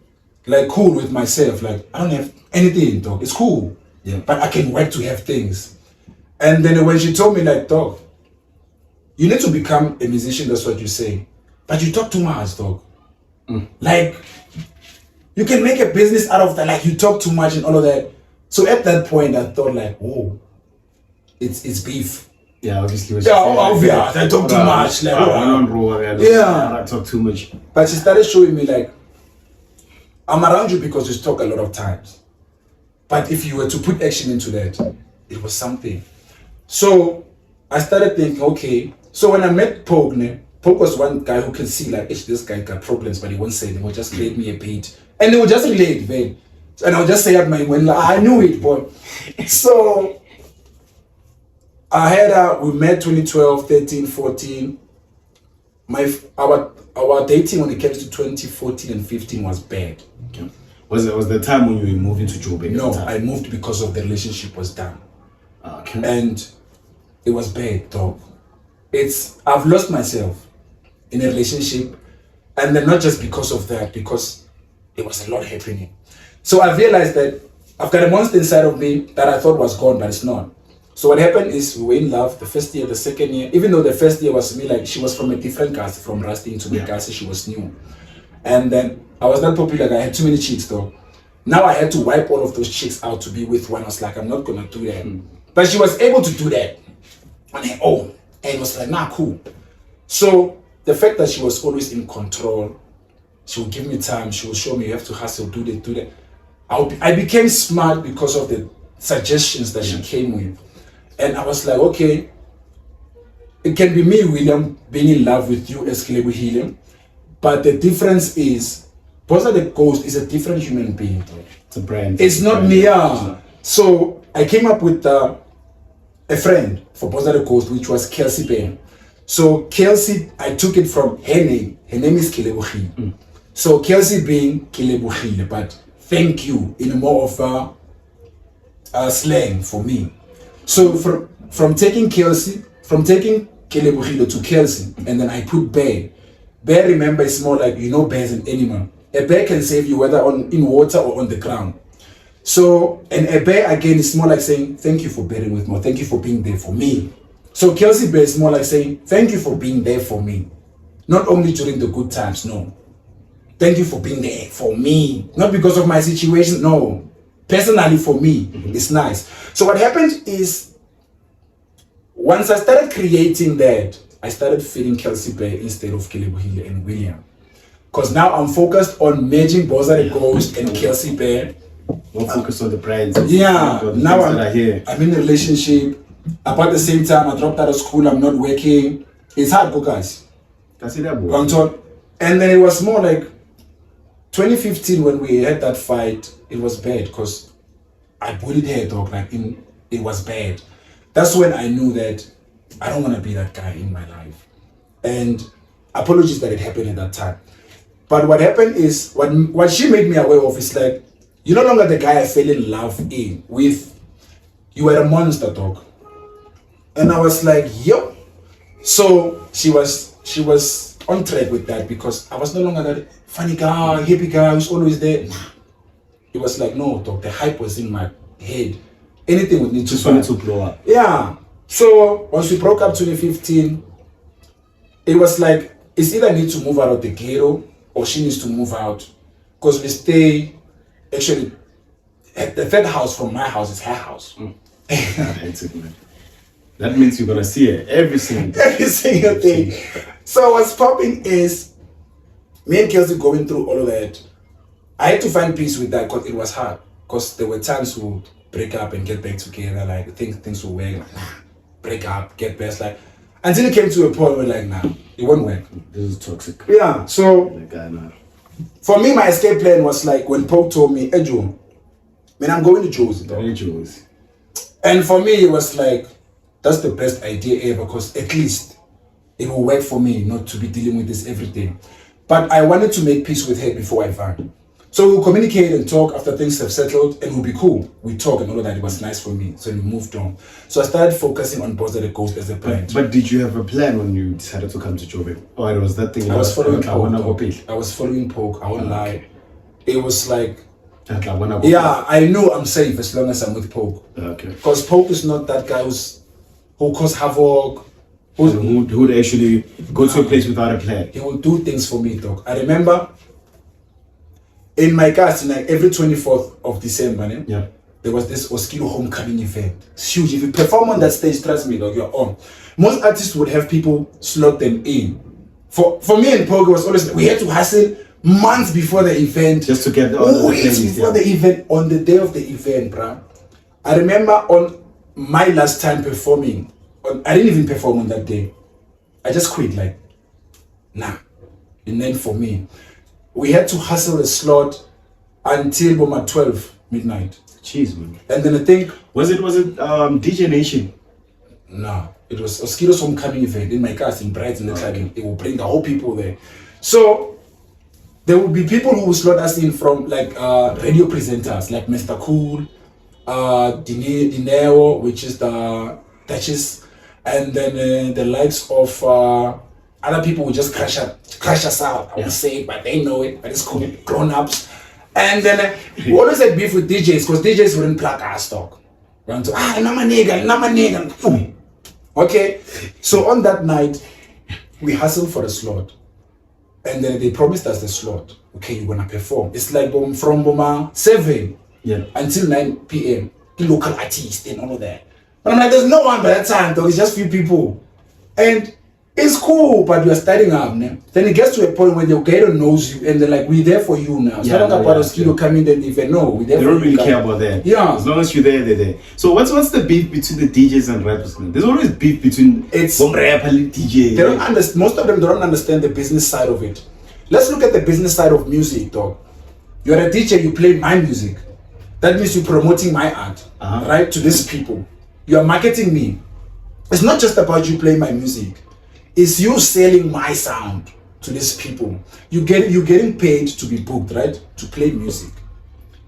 like cool with myself. Like, I don't have anything, dog. It's cool. Yeah. But I can work to have things. And then when she told me, like, dog, you need to become a musician, that's what you say. But you talk too much, dog. Like, you can make a business out of that. Like, you talk too much and all of that. So at that point, I thought, like, oh, it's beef. Yeah, obviously. Yeah, obvious. I talk too much. Like, I talk too much. But she started showing me, like, I'm around you because you talk a lot of times. But if you were to put action into that, it was something. So I started thinking, okay. So when I met Pogue was one guy who can see, like, this guy got problems, but he won't say them. He would just create me a beat. And they would just relate, man. And I would just say at my when I knew it, boy. So I had we met 2012, 13, 14. Our dating when it came to 2014 and 15 was bad. Okay. Was the time when you were moving to Joburg? No, I moved because of the relationship was done. Okay. And it was bad, dog. I've lost myself in a relationship, and then not just because of that, because it was a lot happening. So I realized that I've got a monster inside of me that I thought was gone, but it's not. So what happened is we were in love the first year, the second year, even though the first year was me, like, she was from a different cast, from Rusty into the cast, she was new. And then I was not popular, I had too many chicks though. Now I had to wipe all of those chicks out to be with one. I was like, I'm not gonna do that. But she was able to do that on her own. And it was like, nah, cool. So the fact that she was always in control, she would give me time, she would show me, you have to hustle, do that. I became smart because of the suggestions that she came with. And I was like, okay, it can be me, William, being in love with you as Kilebu Helium. But the difference is, Bosa the Ghost is a different human being. It's a brand. It's not me. So I came up with a friend for Bosa the Ghost, which was Kelsey Bain. So Kelsey, I took it from her name. Her name is Kilebu Helium. So Kelsey being Kilebu Helium, but thank you in more of a slang for me. So from taking Kilebu Helium to Kelsey, and then I put Bear. Bear, remember, is more like, bear is an animal. A bear can save you whether in water or on the ground. So, and a bear again is more like saying, thank you for bearing with me, thank you for being there for me. So Kelsey Bear is more like saying, thank you for being there for me. Not only during the good times, no. Thank you for being there for me. Not because of my situation, no. Personally for me, it's nice. So what happened is, once I started creating that, I started feeding Kelsey Bear instead of Kilebu Helium and William. Because now I'm focused on merging Bosa the Ghost and Kelsey Bear. More focused on the brands. Yeah, now I'm in a relationship. About the same time, I dropped out of school, I'm not working. It's hard, guys. And then it was more like 2015 when we had that fight, it was bad because I bullied her, dog. Like, it was bad. That's when I knew that I don't want to be that guy in my life. And apologies that it happened at that time. But what happened is, what she made me aware of is like, you're no longer the guy I fell in love with. You were a monster, dog. And I was like, yo. So she was on track with that because I was no longer that funny guy, happy guy who's always there. It was like, no, dog, the hype was in my head. Anything would need just wanted to blow up. Yeah. So once we broke up 2015, it was like, it's either I need to move out of the ghetto or she needs to move out. Because we stay, actually, at the third house from my house is her house. That means you're gonna see it every single day. Every single day. So what's popping is me and Kelsey going through all of that. I had to find peace with that because it was hard. Because there were times we would break up and get back together, like things would work, like, nah, break up, get best, like until it came to a point where like, nah, it won't work. This is toxic. Yeah. So Like, I know. for me, my escape plan was like when Pope told me, hey Joe, man, I'm going to Joe's. And for me, it was like, that's the best idea ever because at least it will work for me not to be dealing with this every day. But I wanted to make peace with her before I found. So we'll communicate and talk after things have settled and we'll be cool. We talk and all of that. It was nice for me. So we moved on. So I started focusing on Boss the Ghost as a plan. But did you have a plan when you decided to come to Joburg? Or it was that thing? I was following Poke. I I was following Poke. I won't lie. It was like, Okay. yeah, I know I'm safe as long as I'm with Poke. Okay. Because Poke is not that guy who cause havoc. Who would actually go to a place without a plan? He will do things for me, dog. I remember in my cast, like every 24th of December, Yeah. there was this Oskido homecoming event. It's huge. If you perform on that stage, trust me, dog, you're on. Most artists would have people slot them in. For me and Pogo, it was always, we had to hustle months before the event. Just to get the weeks before the event, on the day of the event, bruh. I remember on my last time performing, I didn't even perform on that day. I just quit, like, nah. And then for me, we had to hustle a slot until 12 midnight. Jeez, man. And then I think, Was it DJ Nation? no, it was Oskido's homecoming event in my cast in Bright in the club. They will bring the whole people there. So there will be people who will slot us in from like radio presenters like Mr. Cool, Dineo, which is the Duchess, and then the likes of other people will just crash us out. I would say, but they know it. But it's cool, grown-ups. And then we always had beef with DJs because DJs wouldn't plug our stock. Run to not my nigga. Okay, so on that night, we hustled for the slot, and then they promised us the slot. Okay, you're gonna perform. It's like from 7 until 9 p.m. The local artists and all of that. But I'm like, there's no one by that time, though. It's just few people. And it's cool, but you're starting up, man. Then it gets to a point where the gator knows you and they're like, we're there for you now. It's not about Oskido coming then even no, we're there they for you. They don't really care about that. Yeah. As long as you're there, they're there. So what's the beef between the DJs and rappers, man? There's always beef between rapper and DJ. They don't understand. Most of them don't understand the business side of it. Let's look at the business side of music, dog. You're a DJ, you play my music. That means you're promoting my art, right, to these people. You are marketing me. It's not just about you playing my music. It's you selling my sound to these people. You're getting paid to be booked, right? To play music.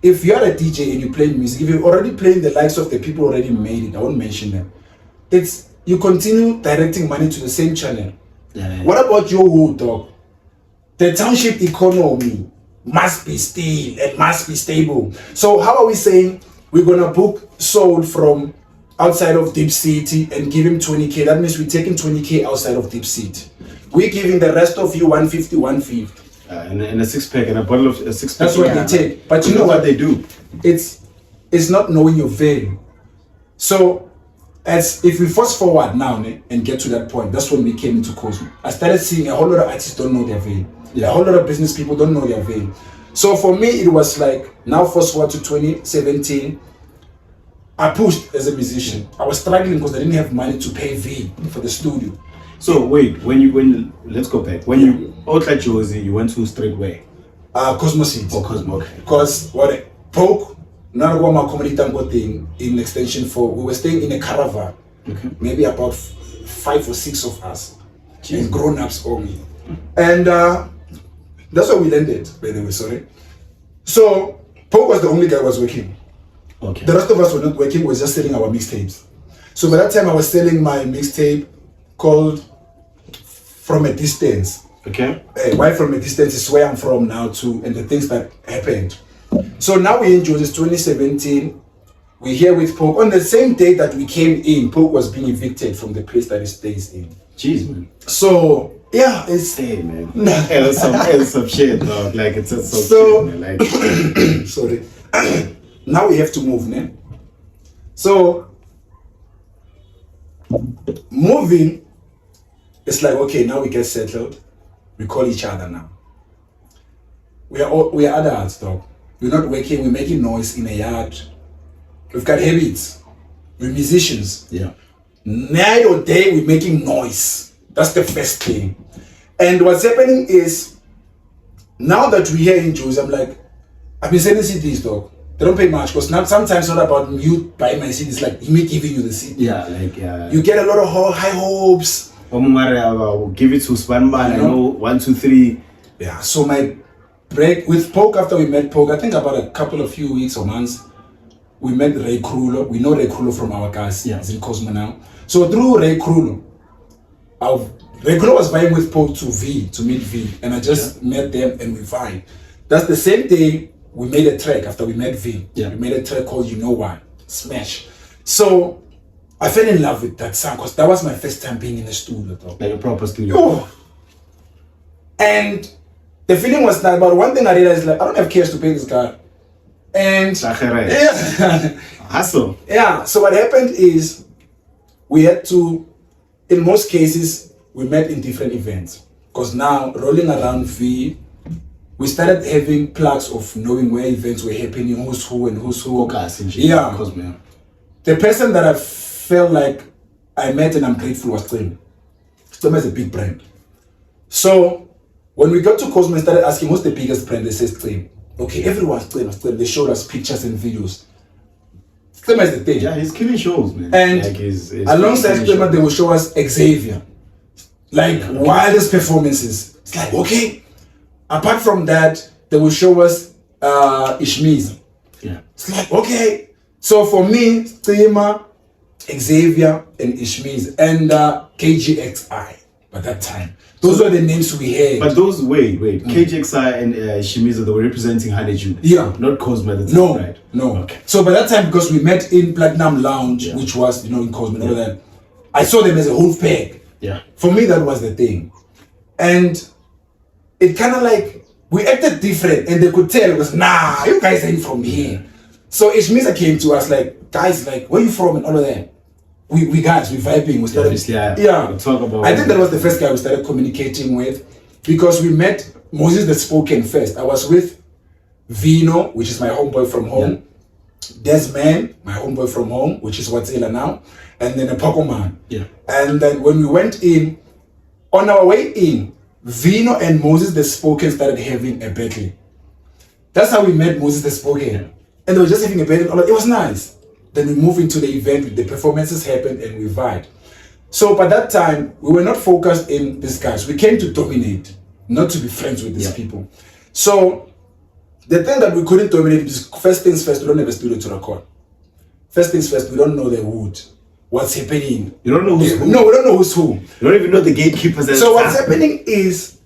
If you're a DJ and you play music, if you're already playing the likes of the people who already made it, I won't mention them. It's you continue directing money to the same channel. Yeah. What about your wood, dog? The township economy must be still and must be stable. So how are we saying we're gonna book Soul from outside of Deep City and give him 20K? That means we're taking 20K outside of Deep City. We're giving the rest of you 150. And a 6-pack and a bottle of a 6-pack. That's what they take. But you know what they do? It's not knowing your value. So as if we fast forward now and get to that point, that's when we came into Cosmo. I started seeing a whole lot of artists don't know their value. A whole lot of business people don't know their value. So for me, it was like, now fast forward to 2017, I pushed as a musician. I was struggling because I didn't have money to pay V for the studio. So wait, when let's go back. When you out like Josie, you went to Straightway. Cosmo Seeds. Oh, Cosmo, okay. Because what Poke, none of my community thing in extension 4, we were staying in a caravan. Okay. Maybe about 5 or 6 of us. And grown-ups only. And that's where we landed, by the way, sorry. So Poke was the only guy who was working. Okay. The rest of us were not working, we were just selling our mixtapes. So by that time I was selling my mixtape called From a Distance. Okay. Why From a Distance is where I'm from now too, and the things that happened. So now we enjoy this 2017. We're here with Poke. On the same day that we came in, Poke was being evicted from the place that he stays in. Jeez, man. So yeah, it's hey man. It's some shit, dog. Like it's so shit, man. Like sorry. Now we have to move, ne? So moving, it's like, okay, now we get settled. We call each other now. We are adults, though. We're not working, we're making noise in a yard. We've got habits. We're musicians. Yeah. Night or day, we're making noise. That's the first thing. And what's happening is, now that we're here in Jews, I'm like, I've been selling CDs, dog. They don't pay much, because now sometimes it's not about you buying my CDs, like me giving you the CD. Yeah, like you get a lot of high hopes. I'll give it to Spanman, I know 1, 2, 3. Yeah, so my break with Poke, after we met Poke, I think about a couple of few weeks or months, we met Ray Krulo. We know Ray Krulo from our guys. Yeah. He's in Cosmo now. So through Ray Krulo, Ray Krulo was vying with Poke to meet V, and I just met them and we vibe. That's the same day we made a track after we met V. Yeah. We made a track called You Know Why, Smash. So I fell in love with that song because that was my first time being in the studio. Though. Like a proper studio. Oh. And the feeling was that, but one thing I realized, like, I don't have cash to pay this guy. And yeah. Hustle. Yeah. So what happened is we had to, in most cases, we met in different events. Because now, rolling around V, we started having plugs of knowing where events were happening, who's who and who's who. Yeah. The person that I felt like I met and I'm grateful was Clem. Clem is a big brand. So when we got to Cosmo and started asking what's the biggest brand, they said Clem. Okay, everyone's Clem. They showed us pictures and videos. Clem is the thing. Yeah, he's killing shows, man. And like he's alongside Clem, they will show us Xavier. Like wildest performances. It's like, okay. Apart from that, they will show us Ishmiz. Yeah. It's like, okay. So for me, Stima, Xavier, and Ishmiz, and KGXI by that time. Those were the names we had. But those, wait. KGXI and Shimizu, they were representing Haneju. Yeah. Not Cosmo at the time, no, right? No. Okay. So by that time, because we met in Platinum Lounge, which was, in Cosmo and all that, I saw them as a whole pack. Yeah. For me, that was the thing. And it kind of like, we acted different, and they could tell, it was, nah, you guys ain't from here. So Ishmiza came to us like, guys, like, where you from and all of that. We guys, we vibing, we started. We'll talk about I think that was the first guy we started communicating with, because we met Moses the Spoken first. I was with Vino, which is my homeboy from home. Desman, my homeboy from home, which is what's Ila now, and then a Pokoman. Yeah. And then when we went in, on our way in, Vino and Moses the Spoken started having a battle. That's how we met Moses the Spoken. Yeah. And they were just having a battle. It was nice. Then we moved into the event, the performances happened, and we vibed. So by that time, we were not focused in these guys. We came to dominate, not to be friends with these people. So the thing that we couldn't dominate is, first things first, we don't have a studio to record. First things first, we don't know the wood. What's happening? You don't know who's who? No, we don't know who's who. You don't even know the gatekeepers. So what's happening is,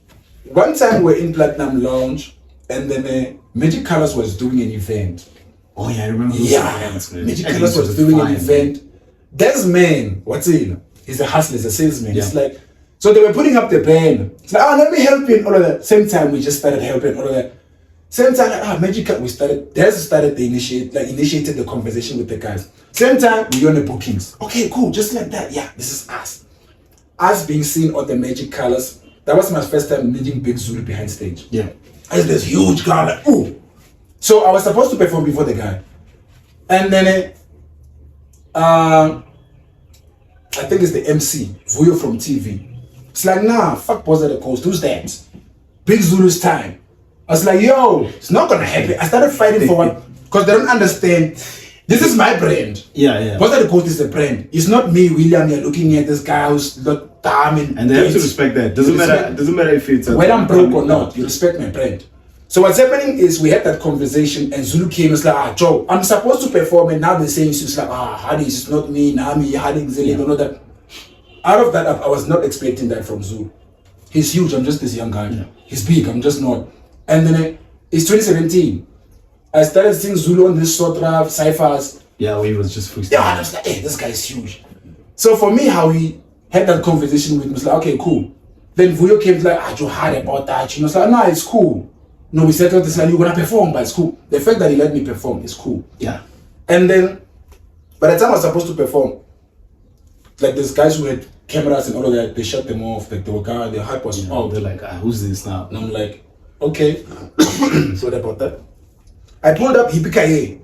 one time we're in Platinum Lounge, and then Magic Colors was doing an event. Oh yeah, I remember those events, man. Magic Colors was doing an event. This man, what's in? He's a hustler, he's a salesman. It's like, so they were putting up the band. It's like, let me help you, all of that. Same time, we just started helping, all of that. Same time, Magic Colors, we started, Des started the initiated the conversation with the guys. Same time, we on the bookings. Okay, cool, just like that. Yeah, this is us. Us being seen on the Magic Colors. That was my first time meeting Big Zulu behind stage. Yeah. As this huge guy, like, ooh. So I was supposed to perform before the guy. And then, I think it's the MC, Vuyo from TV. It's like, nah, fuck Boss at the Coast, who's that? Big Zulu's time. I was like, yo, it's not gonna happen. I started fighting for one, because they don't understand. This is my brand. Yeah. Boss at the Coast is the brand. It's not me, William, you're looking at this guy who's not damn. And they have to respect that. Doesn't matter if it's whether I'm broke or not, you respect my brand. So what's happening is we had that conversation, and Zulu came and was like, Joe, I'm supposed to perform, and now they're saying it's like, Hadi, it's not me, Nami, Hadi, Zeli, don't know that. Out of that, I was not expecting that from Zulu. He's huge, I'm just this young guy. Yeah. He's big, I'm just not. And then it's 2017. I started seeing Zulu on this Sotra, Cyphers. Yeah, where he was just freestyling. Yeah, I was like, hey, this guy is huge. So for me, how he had that conversation with me was like, okay, cool. Then Vuyo came to like, Joe, hard about that. You know, it's like, no, it's cool. No, we settled this, like, you're gonna perform, but it's cool. The fact that he let me perform is cool. Yeah. And then, by the time I was supposed to perform, like these guys who had cameras and all of that, they shut them off. Like the hype was out. They're like, who's this now? And I'm like, okay. So what about that? I pulled up Yippee-Ki-Yay.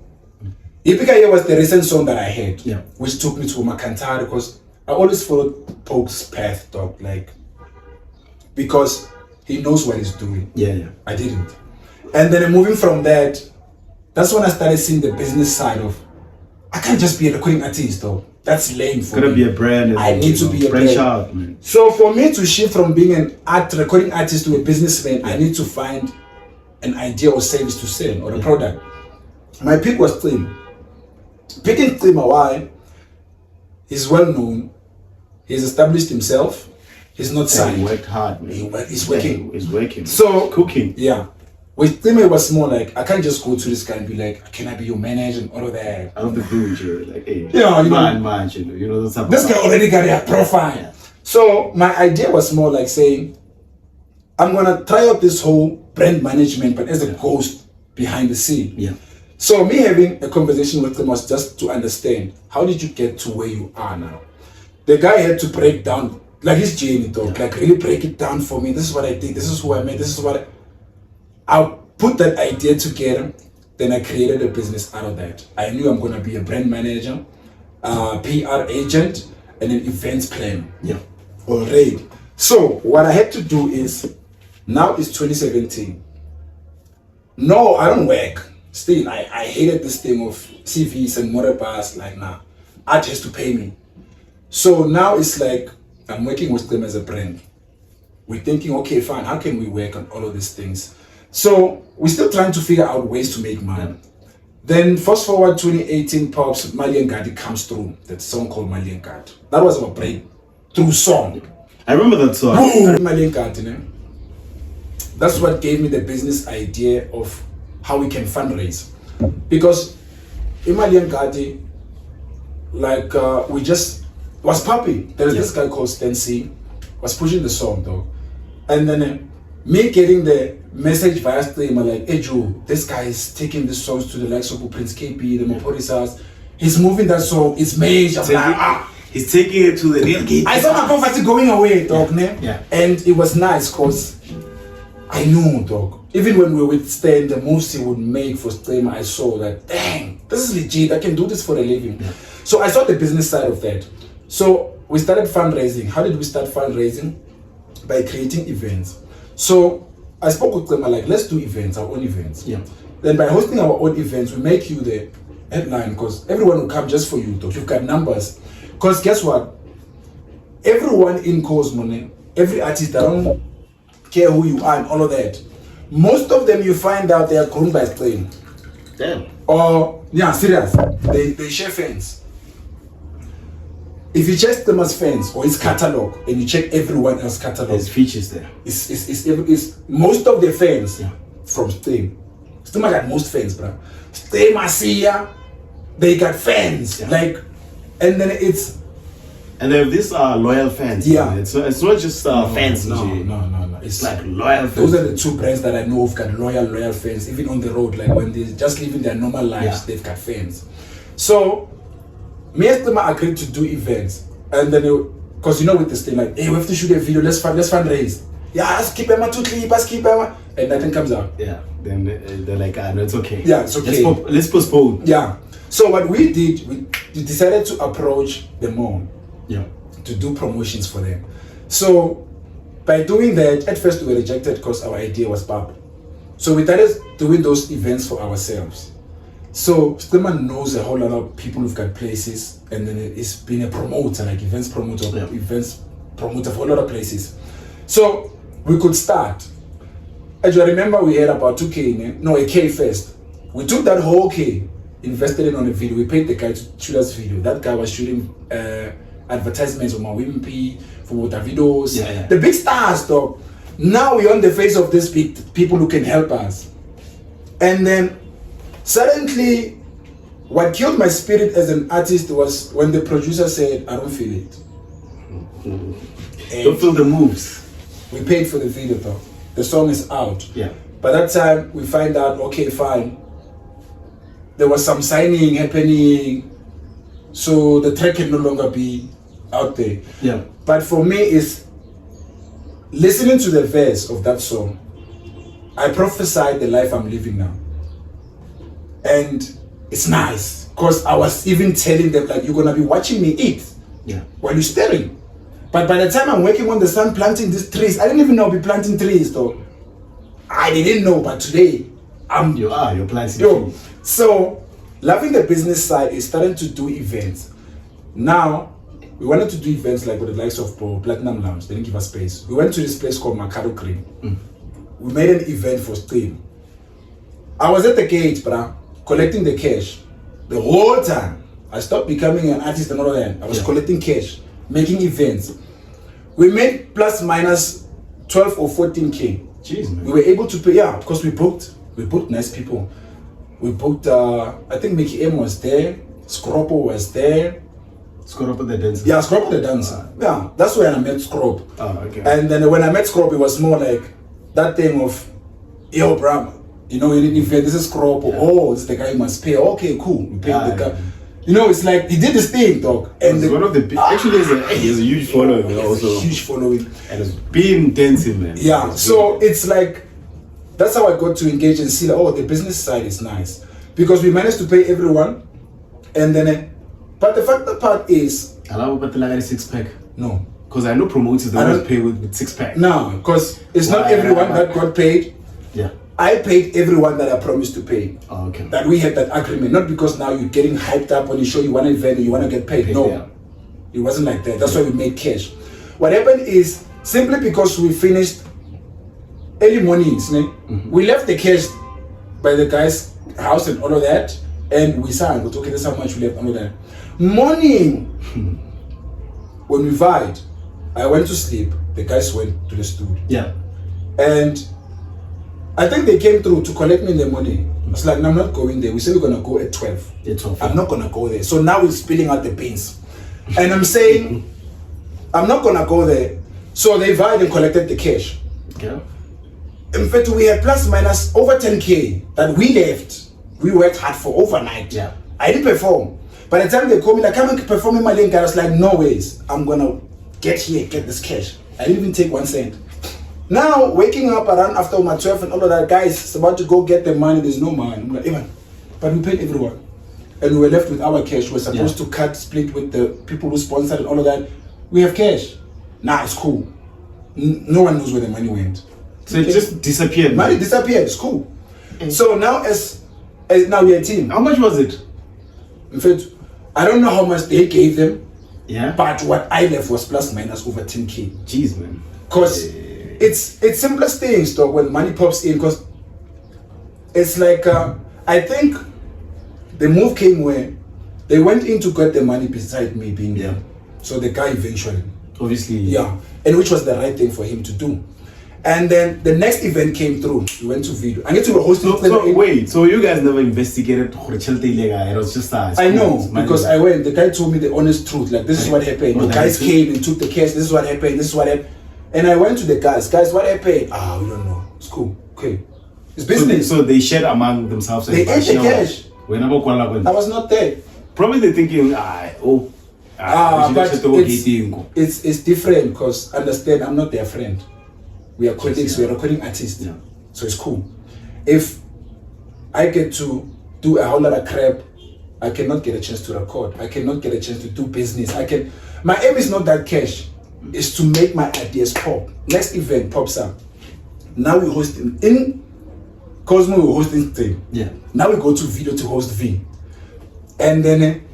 Yippee-Ki-Yay was the recent song that I had, which took me to Makantari, because I always followed Poke's path, dog. Like, because he knows what he's doing. Yeah. I didn't. And then moving from that, that's when I started seeing the business side of, I can't just be a recording artist, though. That's lame for me. Gotta be a brand. I need to be a brand. Out, man. So for me to shift from being an recording artist to a businessman, I need to find an idea or service to sell or a product. My pick was Tlim. Picking Tlim, why? He's well known. He's established himself. He's not signed. He worked hard, man. He's working. He's working. So cooking. Yeah. With Tlim, it was more like, I can't just go to this guy and be like, can I be your manager and all of that. Out of the blue, you're like, hey, man, you know, this guy already got a profile. Yeah. So my idea was more like saying, I'm gonna try out this whole brand management, but as a ghost behind the scene. Yeah. So me having a conversation with him was just to understand, how did you get to where you are now? The guy had to break down, like his journey, dog, like really break it down for me. This is what I did, this is who I met, this is what I put that idea together, then I created a business out of that. I knew I'm gonna be a brand manager, PR agent, and an events planner. Yeah. Already. So what I had to do is, now it's 2017. No, I don't work. Still, I hated this thing of CVs and motor bars. Like, nah, art has to pay me. So now it's like, I'm working with them as a brand. We're thinking, okay, fine, how can we work on all of these things? So we're still trying to figure out ways to make money. Then fast forward 2018, Pops, Mali Ngadi comes through. That song called Mali Ngadi. That was our breakthrough song. I remember that song. Mali Ngadi, that's what gave me the business idea of how we can fundraise. Because in Mali Ngadi, like we just was popping. There's this guy called Stan C, was pushing the song though. And then me getting the message via stream, like, hey Joe, this guy is taking these songs to the likes of Prince KP, the Moporisas. He's moving that song, it's major. He's taking it to the real game. I saw my poverty going away, dog. Yeah. And it was nice because I knew, dog. Even when we would Stan, the moves he would make for stream, I saw that, dang, this is legit, I can do this for a living. Yeah. So I saw the business side of that. So we started fundraising. How did we start fundraising? By creating events. So I spoke with them, like, let's do events, our own events. Yeah. Then by hosting our own events, we make you the headline because everyone will come just for you, though. You've got numbers. Because guess what? Everyone in Cosmo, every artist, I don't care who you are and all of that. Most of them you find out they are grown by stream. Damn. Or, yeah, serious. They share fans. If you check them as fans or his catalog and you check everyone else's catalog, there's features there. It's most of the fans from Steam. Steam got most fans, bro. Steam Asia, they got fans. Yeah. Like, and then it's. And then these are loyal fans. Yeah. It's not just fans. No. It's like loyal fans. Those are the two brands that I know have got loyal fans. Even on the road, like when they're just living their normal lives, they've got fans. So, me and Stima agreed to do events, and then because with this thing like, hey, we have to shoot a video, let's fundraise. Yeah, let's keep Emma to clip, let's keep Emma, and nothing comes out. Yeah, then they're like, no, it's okay. Yeah, it's okay. Let's postpone. Yeah. So what we did, we decided to approach the mall. Yeah. To do promotions for them. So by doing that, at first we were rejected because our idea was bad. So we started doing those events for ourselves. So Steman knows a whole lot of people who've got places, and then it's been a promoter, like events promoter for a whole lot of places. So we could start. As you remember, we had about 2K, a K first. We took that whole K, invested it on a video. We paid the guy to shoot us video. That guy was shooting advertisements for my Wimpy, for Davidos, the big stars, dog. Now we're on the face of these big people who can help us. And then suddenly, what killed my spirit as an artist was when the producer said, I don't feel it. Don't feel the moves. We paid for the video though. The song is out. Yeah. By that time, we find out, okay, fine. There was some signing happening. So the track can no longer be out there. Yeah. But for me, it's listening to the verse of that song. I prophesy the life I'm living now. And it's nice. Because I was even telling them, like, you're going to be watching me eat. Yeah. While you're staring. But by the time I'm working on the sun planting these trees, I didn't even know I'll be planting trees though. I didn't know, but today you're planting trees. So loving the business side is starting to do events. Now we wanted to do events like with the likes of Platinum Lounge. They didn't give us space. We went to this place called Macado Cream. We made an event for Stream. I was at the gate, bruh, collecting the cash the whole time. I stopped becoming an artist and all that. I was collecting cash, making events. We made plus minus 12 or 14K. Jeez, man. We were able to pay, because we booked nice people. We booked, I think Mickey M was there, Scropo was there. Scropo the dancer? Yeah, Scropo the dancer. Yeah, that's when I met Scropo. Oh, okay. And then when I met Scropo, it was more like that thing of, yo, bro, you know, this is Scropo. Oh, this is the guy you must pay. Okay, cool. We paid the guy. Yeah. You know, it's like he did this thing, dog. And one of the actually he has a huge following. Also, huge following, and it's been dancing, man. Yeah, so it's like that's how I got to engage and see that the business side is nice because we managed to pay everyone, and then but the fact part is allow but like a 6-pack. No, because I know promoters that don't pay with 6-pack. No, because it's not everyone that got paid. Yeah. I paid everyone that I promised to pay. Oh, okay. That we had that agreement. Not because now you're getting hyped up when you show you want to event and you want to get paid. No. Yeah. It wasn't like that. That's why we made cash. What happened is simply because we finished early mornings, we left the cash by the guy's house and all of that, and we signed, but okay, that's how much we left, all of that. Morning, when we vibed, I went to sleep, the guys went to the studio. Yeah. And I think they came through to collect me in the morning. I was like, no, I'm not going there. We said we're going to go at 12. At 12. I'm not going to go there. So now we're spilling out the beans. And I'm saying, I'm not going to go there. So they vowed and collected the cash. Okay. In fact, we had plus minus over 10K that we left. We worked hard for overnight. Yeah. I didn't perform. By the time they called me, like, come and perform in my link, I was like, no ways. I'm going to get here, get this cash. I didn't even take 1 cent. Now, waking up around after my 12 and all of that, guys, it's about to go get the money, there's no money. I'm like, even. But we paid everyone. And we were left with our cash. We're supposed to cut, split with the people who sponsored and all of that. We have cash. Nah, it's cool. No one knows where the money went. So it just disappeared. Money disappeared, it's cool. So now as now we're a team. How much was it? In fact, I don't know how much they gave them. Yeah. But what I left was plus minus over 10K. Jeez, man. Because it's simplest things though when money pops in, because it's like I think the move came where they went in to get the money beside me being there. So the guy eventually, obviously, and which was the right thing for him to do. And then the next event came through. We went to video. I get to host. So wait, so you guys never investigated? It was just I know because I went. The guy told me the honest truth. Like, this is what happened. The guys came and took the cash. This is what happened. This is what happened. And I went to the guys. Guys, what happened? We don't know. It's cool. Okay, it's business. So they shared among themselves. They ate the cash. I was not there. Probably they're thinking, but it's different because understand, I'm not their friend. We are colleagues, we are recording artists. Yeah. So it's cool. If I get to do a whole lot of crap, I cannot get a chance to record. I cannot get a chance to do business. My aim is not that cash, it's to make my ideas pop. Next event pops up. Now we're hosting in Cosmo, we're hosting thing. Yeah. Now we go to video to host V. And then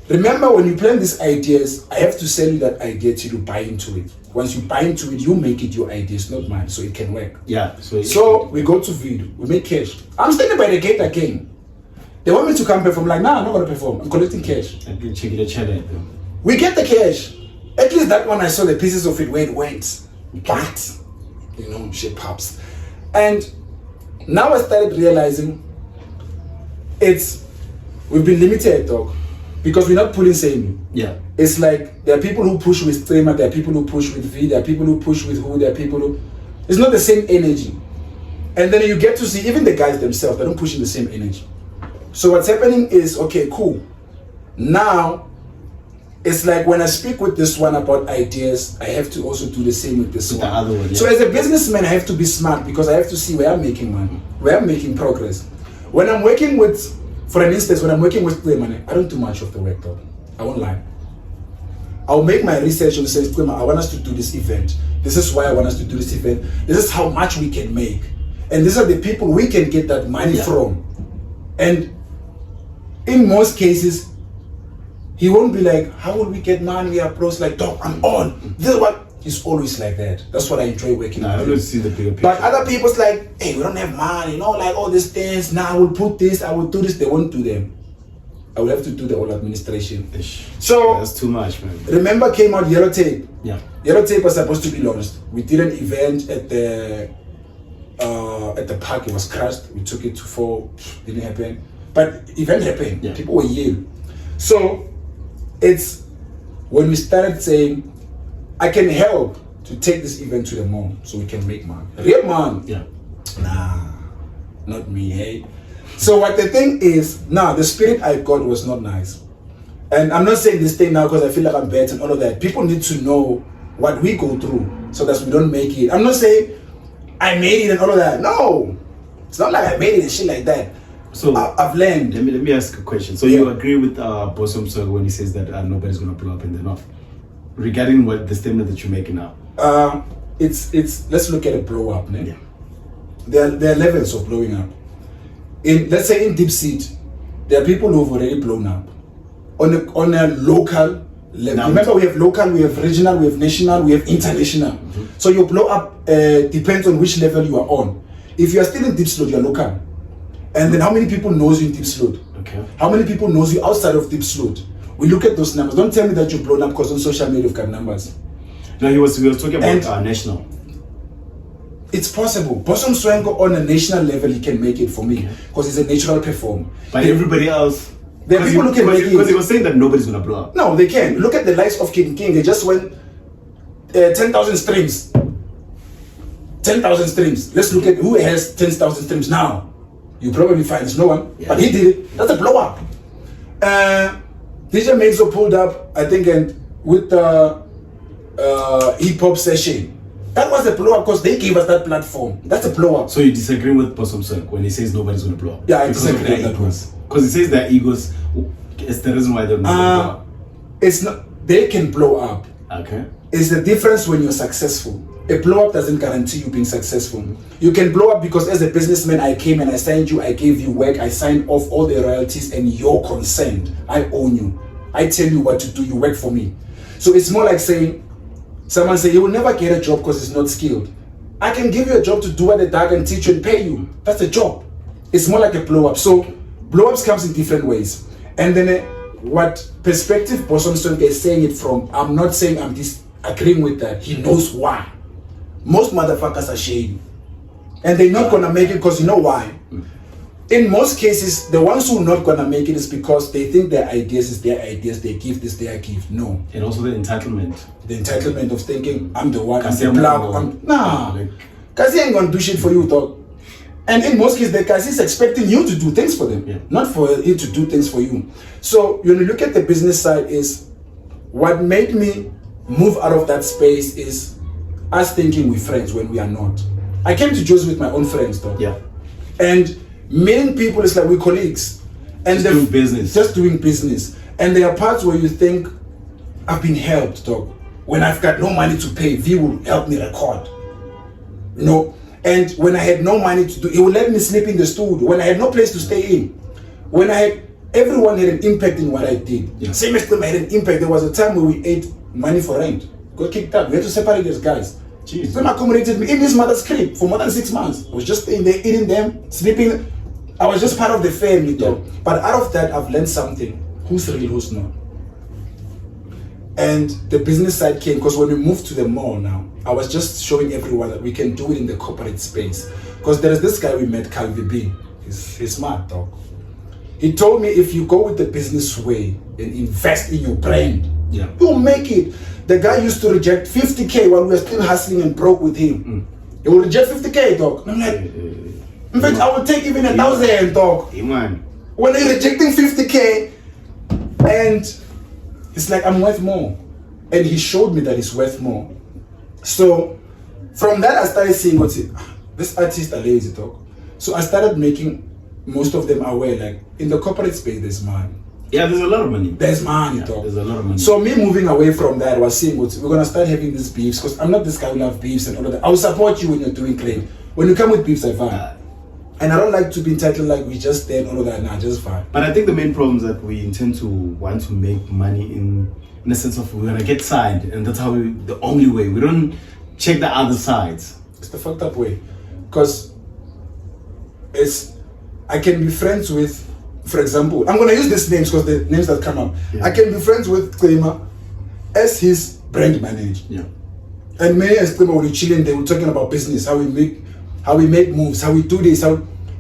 remember, when you plan these ideas, I have to sell you that idea till you buy into it. Once you buy into it, you make it your idea, it's not mine, so it can work. Yeah. So we go to video, we make cash. I'm standing by the gate again. They want me to come perform. I'm like, nah, I'm not gonna perform. I'm collecting cash. I've been checking the channel. We get the cash. At least that one I saw the pieces of it where it went. But shit pops. And now I started realizing we've been limited, dog. Because we're not pulling same. Yeah. It's like there are people who push with streamer, there are people who push with V, there are people who push with who, there are people who. It's not the same energy. And then you get to see even the guys themselves, they don't push in the same energy. So what's happening is, okay, cool. Now it's like when I speak with this one about ideas, I have to also do the same with this one. The other one, yeah. So as a businessman, I have to be smart because I have to see where I'm making money, where I'm making progress. When I'm working with, for an instance, when I'm working with money, I don't do much of the work though. I won't lie. I'll make my research and say, I want us to do this event. This is why I want us to do this event. This is how much we can make. And these are the people we can get that money from. And in most cases, he won't be like, how will we get money? We approach like, dog, I'm on. This is what, he's always like that. That's what I enjoy working with. I always see the bigger picture. But other people's like, hey, we don't have money, you know, like all these things. Now I will put this, I will do this. They won't do them. I will have to do the whole administration. So that's too much, man. Remember came out Yellow Tape. Yeah. Yellow Tape was supposed to be launched. We did an event at the park. It was crashed. We took it to 4. Didn't happen. But event happened. Yeah. People were here. So it's when we started saying, I can help to take this event to the mall so we can make money. Real money. Yeah. Nah, not me, hey. So what the thing is, the spirit I got was not nice. And I'm not saying this thing now because I feel like I'm bad and all of that. People need to know what we go through so that we don't make it. I'm not saying I made it and all of that. No, it's not like I made it and shit like that. So I've learned. Let me ask a question. So you agree with Bosom Song when he says that nobody's gonna blow up and they're not? Regarding what the statement that you're making now. It's let's look at a blow up. Yeah. There are levels of blowing up. Let's say in deep seat, there are people who've already blown up on a local level. Now, remember, we have local, we have regional, we have national, we have international. Mm-hmm. So your blow up depends on which level you are on. If you are still in deep slot, you are local. And then how many people knows you in deep slot? Okay. How many people knows you outside of deep slot? We look at those numbers. Don't tell me that you've blown up because on social media you've got numbers. No, we were talking about national. It's possible. Bosom Swengo on a national level, he can make it for me because he's a natural performer. But everybody else, there are people who can make it. Because he was saying that nobody's gonna blow up. No, they can. Look at the likes of King. They just went 10,000 streams. 10,000 streams. Let's look at who has 10,000 streams now. You probably find it's no one, but he did it. That's a blow up. DJ Mezzo pulled up, I think, and with the hip hop session. That was a blow up because they gave us that platform. That's a blow up. So you disagree with Bosom Song when he says nobody's going to blow up? Yeah, I disagree with that one. Because he says their egos is the reason why they're not going to blow up. It's not. They can blow up. Okay. It's the difference when you're successful. A blow up doesn't guarantee you being successful. You can blow up because as a businessman, I came and I signed you, I gave you work, I signed off all the royalties and your consent. I own you. I tell you what to do, you work for me. So it's more like saying, someone say, you will never get a job because it's not skilled. I can give you a job to do what the dog and teach you and pay you. That's a job. It's more like a blow up. So blow ups comes in different ways. And then what perspective Bosom Song is saying it from, I'm not saying I'm disagreeing with that. He knows why. Most motherfuckers are shady. And they're not gonna make it because you know why? In most cases, the ones who are not gonna make it is because they think their ideas is their ideas, they give this their gift. No. And also the entitlement. The entitlement of thinking, I'm the one, I'm the plug. Nah. Kasi ain't gonna do shit for you, dog. And in most cases, the Kasi is expecting you to do things for them, not for it to do things for you. So when you look at the business side is, what made me move out of that space is us thinking we're friends when we are not. I came to Joe's with my own friends, though. Yeah. And meeting people is like we're colleagues. And just doing business. Just doing business. And there are parts where you think, I've been helped, dog. When I've got no money to pay, V will help me record. You know? And when I had no money to do, he would let me sleep in the studio. When I had no place to stay in. When I had, everyone had an impact in what I did. Yeah. Same as them had an impact. There was a time where we ate money for rent. Got kicked out. We had to separate these guys. Jeez. When accommodated me in his mother's crib for more than 6 months. I was just staying there, eating them, sleeping. I was just part of the family, though. But out of that, I've learned something. Who's real, who's not. And the business side came because when we moved to the mall now, I was just showing everyone that we can do it in the corporate space. Because there is this guy we met, Calvi B. He's smart, dog. He told me if you go with the business way and invest in your brand, you'll make it. The guy used to reject 50K while we were still hustling and broke with him. He will reject 50K, dog. I'm like, in fact, I would take even 1,000, dog. Man. When they're rejecting 50K, and It's like I'm worth more. And he showed me that he's worth more. So from that I started seeing this artist are lazy talk. So I started making most of them aware, like in the corporate space there's money. Yeah, there's a lot of money. There's money talk. There's a lot of money. So me moving away from that was seeing we're gonna start having these beefs, because I'm not this guy who loves beefs and all of that. I will support you when you're doing claim. When you come with beefs, I vibe. And I don't like to be entitled like we just did all of that. Nah, just vibe. But I think the main problem is that we intend to want to make money in the sense of we're gonna get signed, and that's the only way. We don't check the other sides. It's the fucked up way, because I can be friends with, for example, I'm gonna use these names because the names that come up. Yeah. I can be friends with Klima as his brand manager. Yeah. And me as Klima, when we're chilling, they were talking about business, how we make moves, how we do this,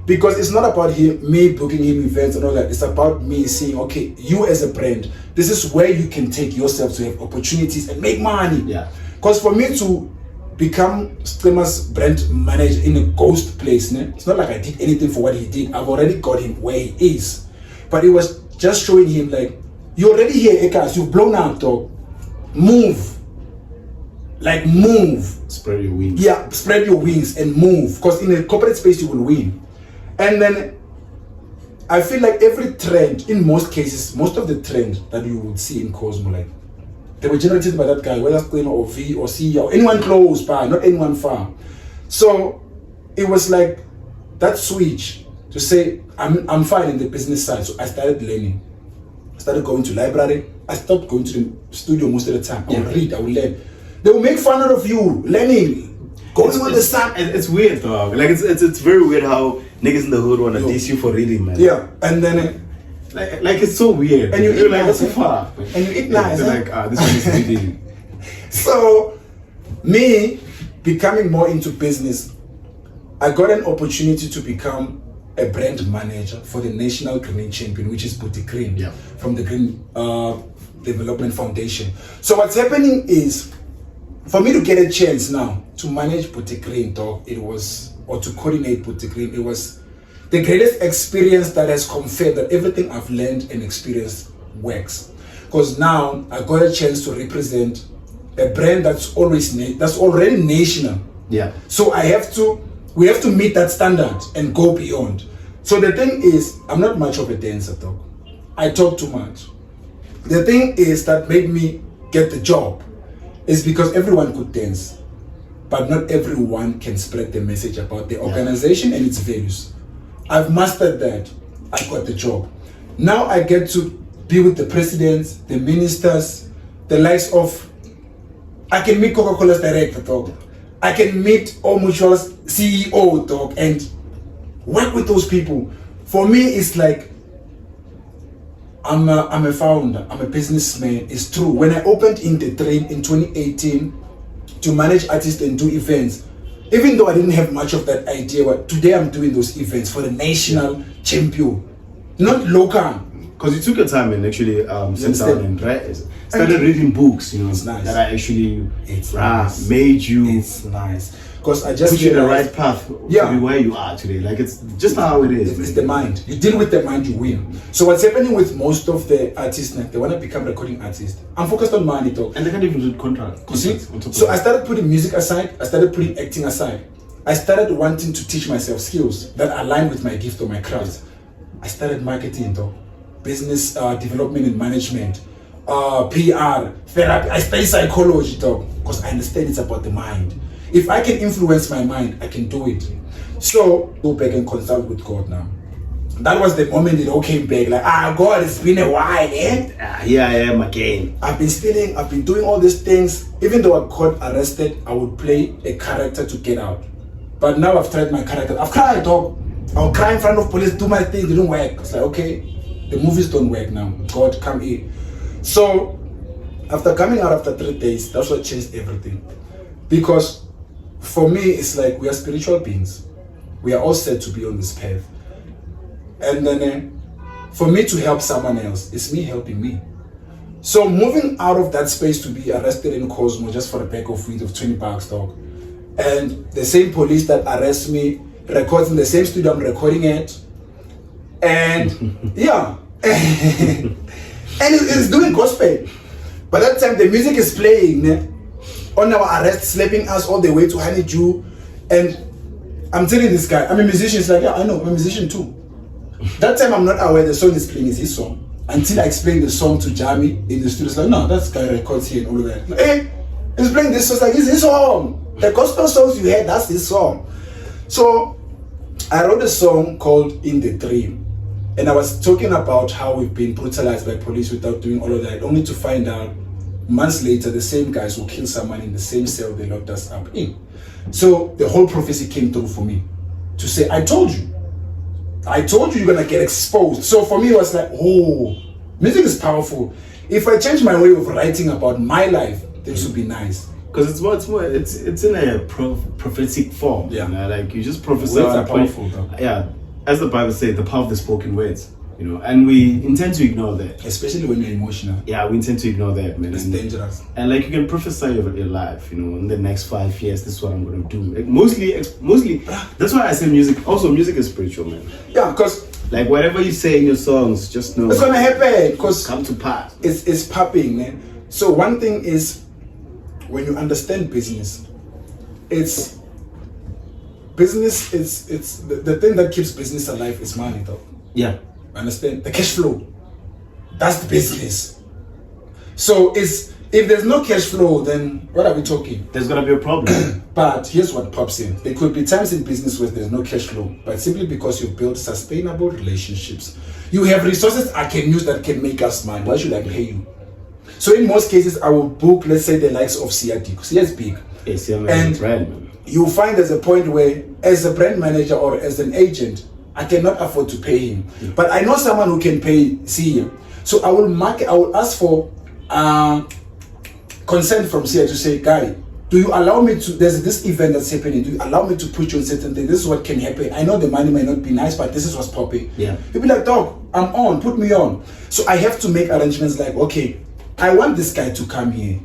because it's not about me booking him events and all that. It's about me saying, okay, you as a brand, this is where you can take yourself to have opportunities and make money. Yeah. Because for me to become Klima's brand manager in a ghost place, it's not like I did anything for what he did. I've already got him where he is. But it was just showing him like, you're already here, Ekas, you've blown out, dog. Move. Like move. Spread your wings. Yeah, spread your wings and move. Because in a corporate space you will win. And then I feel like every trend, in most cases, most of the trend that you would see in Cosmo, like they were generated by that guy, whether it's Klima or V or C or anyone close by, not anyone far. So it was like that switch to say I'm fine in the business side. So I started learning. I started going to library. I stopped going to the studio most of the time. I would read, I would learn. They will make fun of you learning. Going with the sun. It's weird, dog. Like it's very weird how niggas in the hood wanna diss you for reading, man. Yeah, and then like it's so weird. And you're like, what's the fuck? And you eat nice. They're like, this one is reading. So me becoming more into business, I got an opportunity to become a brand manager for the National Green Champion, which is Boutique Green, from the Green Development Foundation. So what's happening is, for me to get a chance now to manage Boutique Green, or to coordinate Boutique Green, it was the greatest experience that has confirmed that everything I've learned and experienced works. Because now I got a chance to represent a brand that's already national. Yeah. So we have to meet that standard and go beyond. So the thing is, I'm not much of a dancer, though. I talk too much. The thing is that made me get the job is because everyone could dance, but not everyone can spread the message about the organization and its values. I've mastered that. I got the job. Now I get to be with the presidents, the ministers, the likes of, I can meet Coca-Cola's director, dog. I can meet All Mutual's CEO, dog, and work with those people. For me, it's like, I'm a founder, I'm a businessman. It's true. When I opened in the train in 2018 to manage artists and do events, even though I didn't have much of that idea, but today I'm doing those events for the national champion, not local. Because you took your time and actually sit down and started reading books, it's nice. That actually nice. Made you. It's nice. Because I just put you in the right path to be where you are today. Like it's just how it is. It's the mind. You deal with the mind, you win. So what's happening with most of the artists now, they want to become recording artists. I'm focused on money, talk. And they can't even read contracts. You see? So I started putting music aside. I started putting acting aside. I started wanting to teach myself skills that align with my gift or my craft. I started marketing, though. Business development and management, PR, therapy. I study psychology, though, because I understand it's about the mind. If I can influence my mind, I can do it. So go back and consult with God now. That was the moment it all came back. Like, God, it's been a while, eh? Here I am again. I've been stealing, I've been doing all these things. Even though I got arrested, I would play a character to get out. But now I've tried my character. I've cried, dog. I'll cry in front of police, do my thing, it didn't work. It's like, okay, the movies don't work now. God, come here. So, after coming out after 3 days, that's what changed everything. Because for me, it's like we are spiritual beings. We are all set to be on this path. And then for me to help someone else, it's me helping me. So moving out of that space to be arrested in Cosmo just for a bag of weed of 20 bucks, dog. And the same police that arrest me records in the same studio I'm recording at. And yeah. And he's doing gospel. By that time, the music is playing on our arrest, slapping us all the way to Honeydew. And I'm telling this guy, I'm a musician. He's like, yeah, I know, I'm a musician too. That time, I'm not aware the song is playing is his song. Until I explained the song to Jamie in the studio. It's like, no, that's guy records here and all of that. Like, hey, he's playing this song. It's like, it's his song. The gospel songs you heard, that's his song. So I wrote a song called In the Dream. And I was talking about how we've been brutalized by police without doing all of that, only to find out months later the same guys who killed someone in the same cell they locked us up in. So the whole prophecy came through for me to say, I told you you're gonna get exposed. So for me it was like, oh, music is powerful. If I change my way of writing about my life, this would be nice. Because it's in a prophetic form. Yeah. You know, like you just prophesy. Words are powerful, though. Yeah. As the Bible says, the power of the spoken words. You know, and we intend to ignore that. Especially when you're emotional. Yeah, we intend to ignore that, man. It's dangerous. And like you can prophesy over your life, you know, in the next 5 years, this is what I'm gonna do. Like, mostly that's why I say music. Also, music is spiritual, man. Yeah, because like whatever you say in your songs, just know it's gonna happen. Because come to pass. It's popping, man. So one thing is, when you understand business, it's the thing that keeps business alive is money, though. Yeah. Understand? The cash flow. That's the business. So if there's no cash flow, then what are we talking? There's gonna be a problem. But here's what pops in. There could be times in business where there's no cash flow, but simply because you've built sustainable relationships. You have resources I can use that can make us money. Why should I pay you? So in most cases, I will book, let's say, the likes of CRD, because Sia is big. Yes, yeah, man. And Brand, man. You find there's a point where, as a brand manager or as an agent, I cannot afford to pay him. Yeah. But I know someone who can pay Sia. So I will ask for consent from Sia to say, guy, do you allow me to, there's this event that's happening, do you allow me to put you on certain things? This is what can happen. I know the money may not be nice, but this is what's popping. Yeah. You'll be like, dog, I'm on, put me on. So I have to make arrangements like, okay, I want this guy to come here.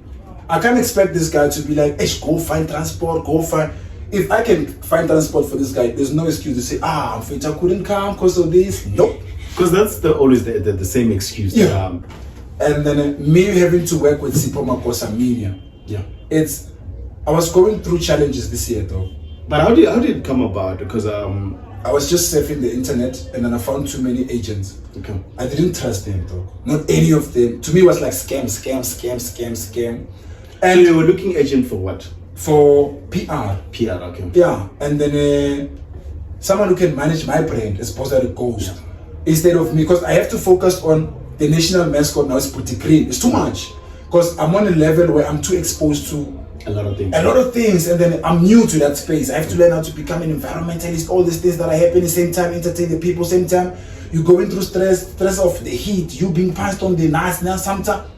I can't expect this guy to be like, hey, go find transport, go find. If I can find transport for this guy, there's no excuse to say, I'm afraid I couldn't come because of this. Nope. Because that's always the same excuse. Yeah. And then me having to work with Sipho Makosa Media. Yeah. I was going through challenges this year though. But how did it come about? Because I was just surfing the internet and then I found too many agents. Okay. I didn't trust them though. Not any of them. To me it was like scam. And so you were looking agent for what? For PR. PR, okay. Yeah. And then someone who can manage my brand as opposed to the ghost. Yeah. Instead of me, because I have to focus on the national mascot now is Putty Green. It's too much. Because I'm on a level where I'm too exposed to a lot of things, and then I'm new to that space. I have to learn how to become an environmentalist, all these things that are happening at the same time, entertain the people, same time you're going through stress of the heat, you being passed on the nice now, sometimes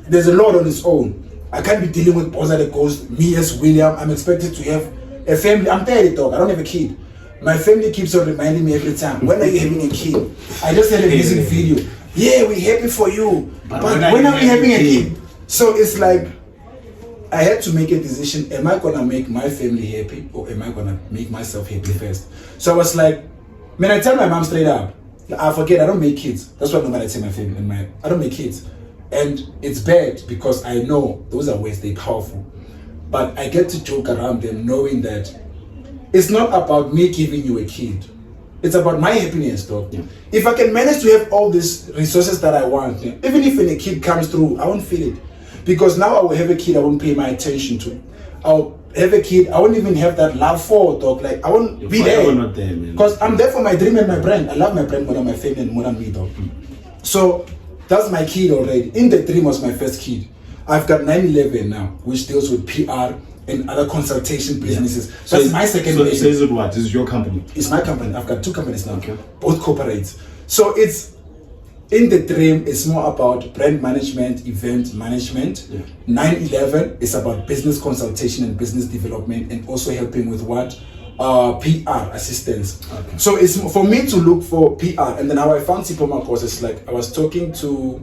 there's a lot on its own. I can't be dealing with Boza the Ghost, me as William. I'm expected to have a family. I'm 30, dog. I don't have a kid. My family keeps on reminding me every time, when are you having a kid? I just had a music video. Yeah, we're happy for you, but when are we having a kid? So it's like, I had to make a decision. Am I gonna make my family happy, or am I gonna make myself happy first? So I was like, man, I tell my mom straight up, I forget, I don't make kids. That's what I tell my family. I don't make kids. And it's bad because I know those are ways they're powerful. But I get to joke around them knowing that it's not about me giving you a kid. It's about my happiness though. Yeah. If I can manage to have all these resources that I want, even if when a kid comes through, I won't feel it. Because now I will have a kid I won't pay my attention to. I'll have a kid, I won't even have that love for, dog. Like, I won't be there. Not there, man. Because I'm there for my dream and my brand. I love my brand more than my family and more than me, dog. So that's my kid already. In the Dream was my first kid. I've got 911 now, which deals with PR and other consultation businesses. So that's my second baby. So is it what? This is your company? It's my company. I've got 2 companies now. Okay. Both corporates. So it's in the Dream, it's more about brand management, event management. 911 is about business consultation and business development, and also helping with what? PR assistance. Okay. So it's for me to look for PR, and then how I found Sipho Makosa is like, I was talking to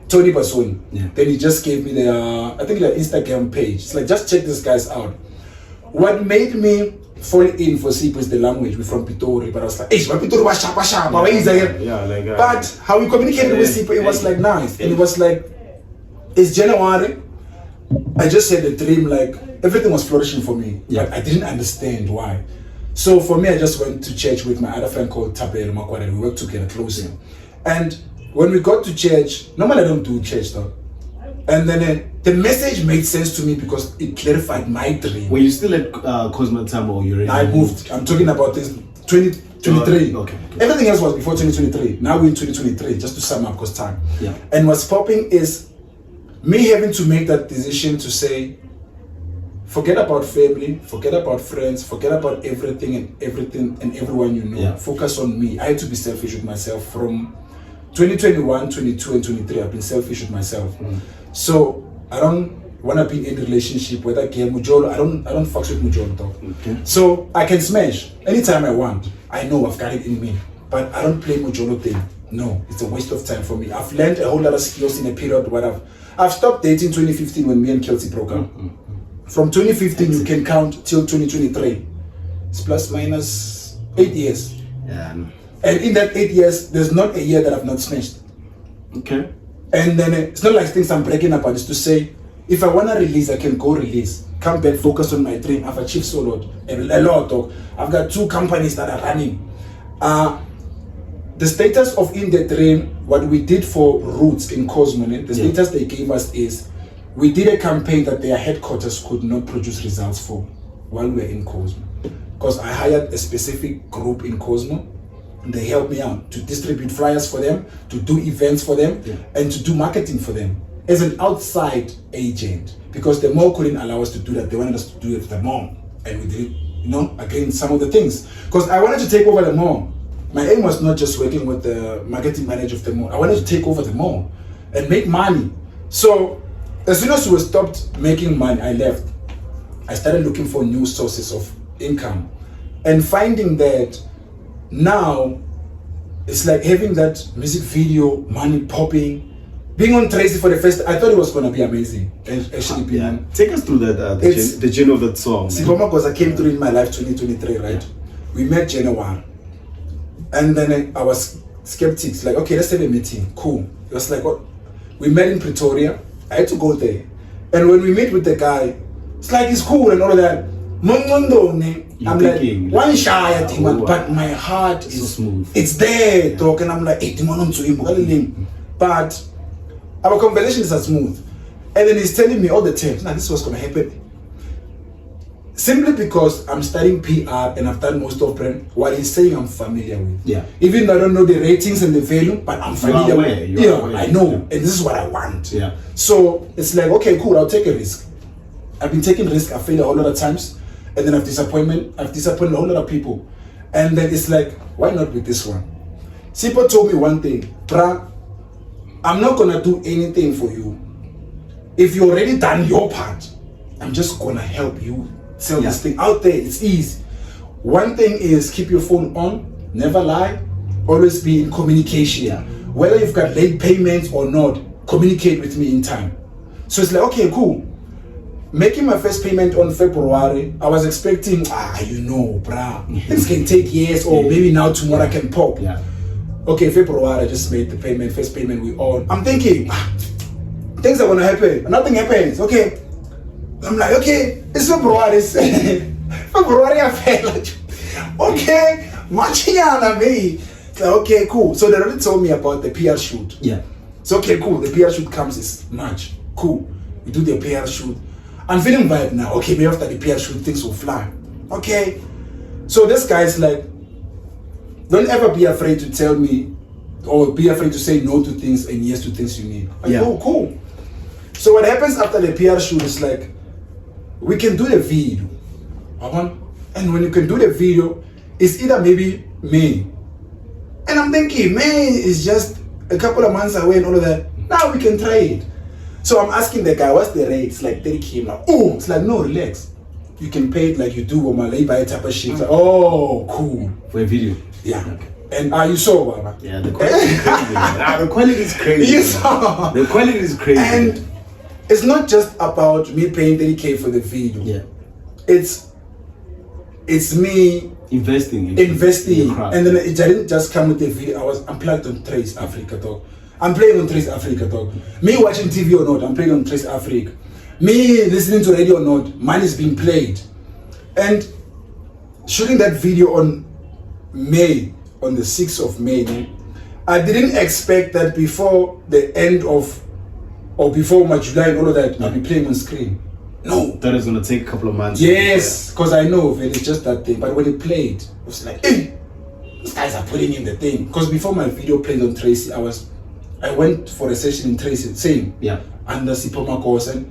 Tony Basoni. Then he just gave me the I think the Instagram page. It's like, just check these guys out. what made me fall in for Sipho is the language. We're from Pitori, but I was like, hey, Pitori was sharp, but how we communicated with Sipho, it was like nice. And it was like, it's January. I just had a dream, like everything was flourishing for me. But I didn't understand why. So for me, I just went to church with my other friend called Tapel Makwara. We worked together closely. And when we got to church, normally I don't do church though. And then the message made sense to me because it clarified my dream. Were you still at Cosmo Time or you already I moved. I'm talking about this 2023. Okay. Everything else was before 2023. Now we're in 2023, just to sum up because time. Yeah. And what's popping is me having to make that decision to say, forget about family, forget about friends, forget about everything and everyone you know. Yeah. Focus on me. I had to be selfish with myself from 2021, 22, and 23. I've been selfish with myself. So I don't want to be in a relationship whether game Mujolo. I don't fuck with Mujolo though. Okay. So I can smash anytime I want. I know I've got it in me, but I don't play Mujolo thing. No, it's a waste of time for me. I've learned a whole lot of skills in a period where I've stopped dating 2015 when me and Kelsey broke up. From 2015, you can count till 2023. It's plus minus 8 years. Yeah. And in that 8 years, there's not a year that I've not smashed. Okay. And then it's not like things I'm breaking up. It's to say, if I want to release, I can go release. Come back, focus on my dream. I've achieved so lot. A lot. I've got 2 companies that are running. The status of In the Dream, what we did for Roots in Cosmo, the status they gave us is, we did a campaign that their headquarters could not produce results for while we were in Cosmo. Because I hired a specific group in Cosmo, and they helped me out to distribute flyers for them, to do events for them, and to do marketing for them as an outside agent. Because the mall couldn't allow us to do that. They wanted us to do it for the mall. And we did, again, some of the things. Because I wanted to take over the mall. My aim was not just working with the marketing manager of the mall. I wanted to take over the mall and make money. So as soon as we stopped making money, I left. I started looking for new sources of income and finding that now it's like having that music video, money popping, being on Tracy for the first. I thought it was gonna be amazing. And actually, being on. Take us through that the journey of that song. Sipoma, because I came through in my life 2023, right? Yeah. We met January, and then I was skeptics. Like, okay, let's have a meeting. Cool. It was like, what? We met in Pretoria. I had to go there, and when we meet with the guy, it's like it's cool and all of that. I'm like one shy but my heart is so smooth. It's there, talk, and I'm like, hey, but our conversations are smooth, and then he's telling me all the time, now this is what's gonna happen. Simply because I'm studying PR and I've done most of them, what he's saying I'm familiar with. Yeah. Even though I don't know the ratings and the value, but I'm familiar with. I know, and this is what I want. Yeah. So it's like, okay, cool, I'll take a risk. I've been taking risks, I've failed a whole lot of times, and then I've disappointed a whole lot of people. And then it's like, why not with this one? Sipho told me one thing, bruh, I'm not gonna do anything for you. If you already done your part, I'm just gonna help you sell this thing out there. It's easy. One thing is keep your phone on, never lie, always be in communication. Yeah. Whether you've got late payments or not, communicate with me in time. So it's like, okay, cool. Making my first payment on February, I was expecting, bruh, things can take years or maybe now tomorrow I can pop. Yeah. Okay, February, I just made the payment, first payment we on. I'm thinking, things are gonna happen. Nothing happens. Okay. I'm like, okay, it's February. February I fell. Okay, Machiana me. Okay, cool. So they already told me about the PR shoot. Yeah. So okay, cool. The PR shoot comes this March. Cool. We do the PR shoot. I'm feeling vibe now. Okay, maybe after the PR shoot, things will fly. Okay. So this guy's like, don't ever be afraid to tell me or be afraid to say no to things and yes to things you need. Like, oh, cool. So what happens after the PR shoot is like, we can do the video. And when you can do the video, it's either maybe May. And I'm thinking, May is just a couple of months away and all of that. Now we can try it. So I'm asking the guy, what's the rate? It's like 30K. Like, oh, it's like, no, relax. You can pay it like you do on my labor type of shit. Like, oh, cool. For a video? Yeah. Okay. And are you sure, Baba? Yeah, the quality is crazy. The quality is crazy. You saw. The quality is crazy. And it's not just about me paying 30K for the video. Yeah. It's it's me investing, and then it didn't just come with the video. I was unplugged on Trace Africa, dog. I'm playing on Trace Africa, dog. Me watching TV or not, I'm playing on Trace Africa. Me listening to radio or not, mine is being played. And shooting that video on the 6th of May, I didn't expect that before the end of, or before my July and all of that, I'll be playing on screen. No. That is going to take a couple of months. Yes, because I know it's just that thing. But when it played, it was like, hey, these guys are putting in the thing. Because before my video played on Tracy, I went for a session in Tracy, same. Yeah. Under Sipoma course, and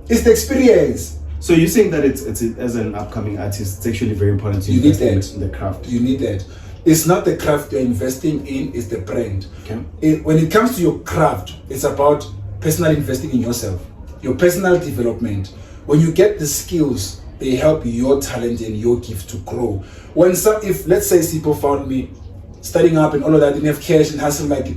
it's the experience. So you're saying that it's as an upcoming artist, it's actually very important to invest in the craft. You need that. It's not the craft you're investing in, it's the brand. Okay. When it comes to your craft, it's about personal investing in yourself, your personal development. When you get the skills, they help your talent and your gift to grow. If let's say Sipo found me starting up and all of that, didn't have cash and hustle like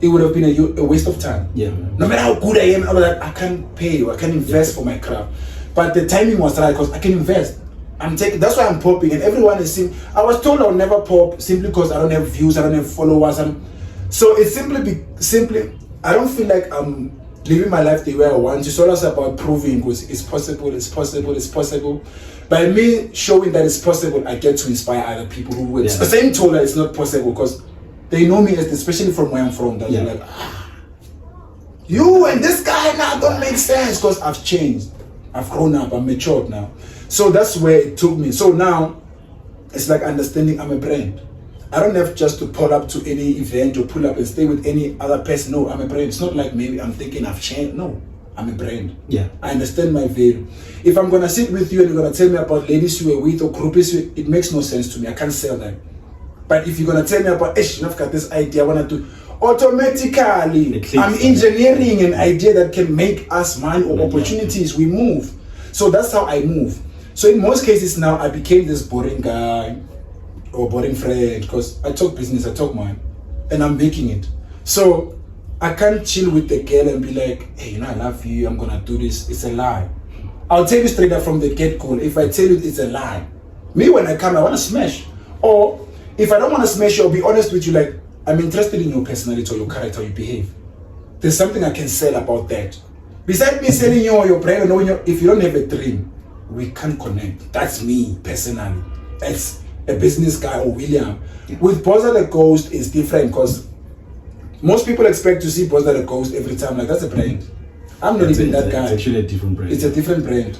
it would have been a waste of time. Yeah. No matter how good I am, all of that, I can't pay or I can't invest for my craft. But the timing was right because I can invest. That's why I'm popping, and everyone is saying, I was told I'll never pop simply because I don't have views, I don't have followers. So it's simply, I don't feel like I'm living my life the way I want. It's always about proving because it's possible. By me showing that it's possible, I get to inspire other people who will. The same told that it's not possible because they know me, especially from where I'm from. That they're like, you and this guy now don't make sense because I've changed. I've grown up, I'm matured now. So that's where it took me. So now it's like understanding I'm a brand. I don't have just to pull up to any event or pull up and stay with any other person. No, I'm a brand. It's not like maybe I'm thinking I've changed. No, I'm a brand. Yeah. I understand my value. If I'm gonna sit with you and you're gonna tell me about ladies you were with or groupies, it makes no sense to me. I can't sell that. But if you're gonna tell me about, I've got this idea I wanna do, automatically I'm engineering an idea that can make us money or opportunities. We move. So that's how I move. So in most cases now I became this boring guy or boring friend because I talk business, I talk mine, and I'm making it. So I can't chill with the girl and be like, hey, I love you, I'm gonna do this. It's a lie. I'll tell you straight up from the get-go. If I tell you it's a lie, me when I come, I wanna smash. Or if I don't wanna smash, I'll be honest with you, like, I'm interested in your personality or your character, you behave. There's something I can sell about that. Besides me selling you or your brand, or knowing you, if you don't have a dream, we can't connect. That's me personally. That's a business guy or William. With Boza the Ghost, it's different because most people expect to see Boza the Ghost every time. Like, that's a brand. I'm not even that guy. It's actually a different brand. It's a different brand.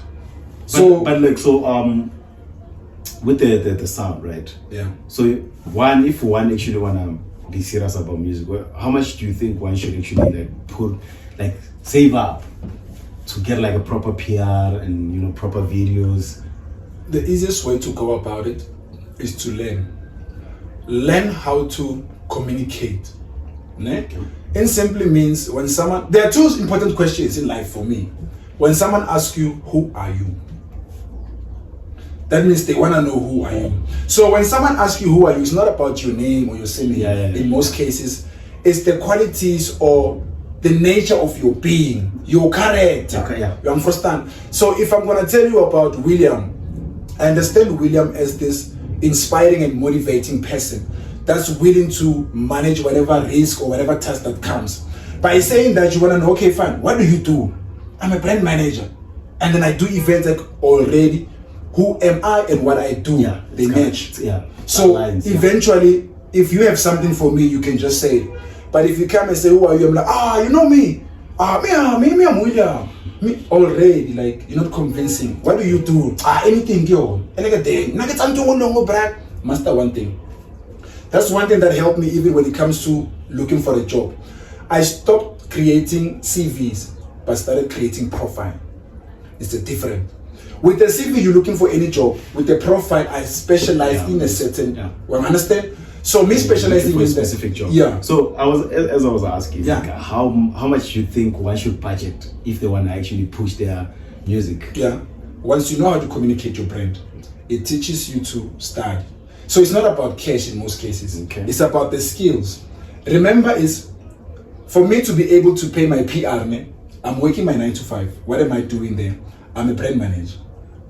With the sound, right? Yeah. So if one actually wanna be serious about music, how much do you think one should actually save up to get like a proper PR and proper videos? The easiest way to go about it is to learn how to communicate. It simply means there are two important questions in life for me. When someone asks you, who are you? That means they want to know who I am. So when someone asks you who are you, it's not about your name or your surname. In most cases, it's the qualities or the nature of your being, your character. You understand? So if I'm going to tell you about William, I understand William as this inspiring and motivating person that's willing to manage whatever risk or whatever task that comes. By saying that, you want to know, okay, fine, what do you do? I'm a brand manager. And then I do events like already. Who am I and what I do? They match. So eventually, if you have something for me, you can just say it. But if you come and say, who are you? I'm like, you know me. Me, I'm William. Me already, like, you're not convincing. What do you do? Anything, yo. Master one thing. That's one thing that helped me even when it comes to looking for a job. I stopped creating CVs, but started creating profile. It's a different. With the CV, you're looking for any job. With the profile, I specialize in a certain. Well, understand? So me specializing in a specific job. So I was asking, like, how much do you think one should budget if they want to actually push their music? Once you know how to communicate your brand, it teaches you to study. So it's not about cash in most cases. It's about the skills. Remember, is for me to be able to pay my PR, I'm working my 9 to 5. What am I doing there? I'm a brand manager.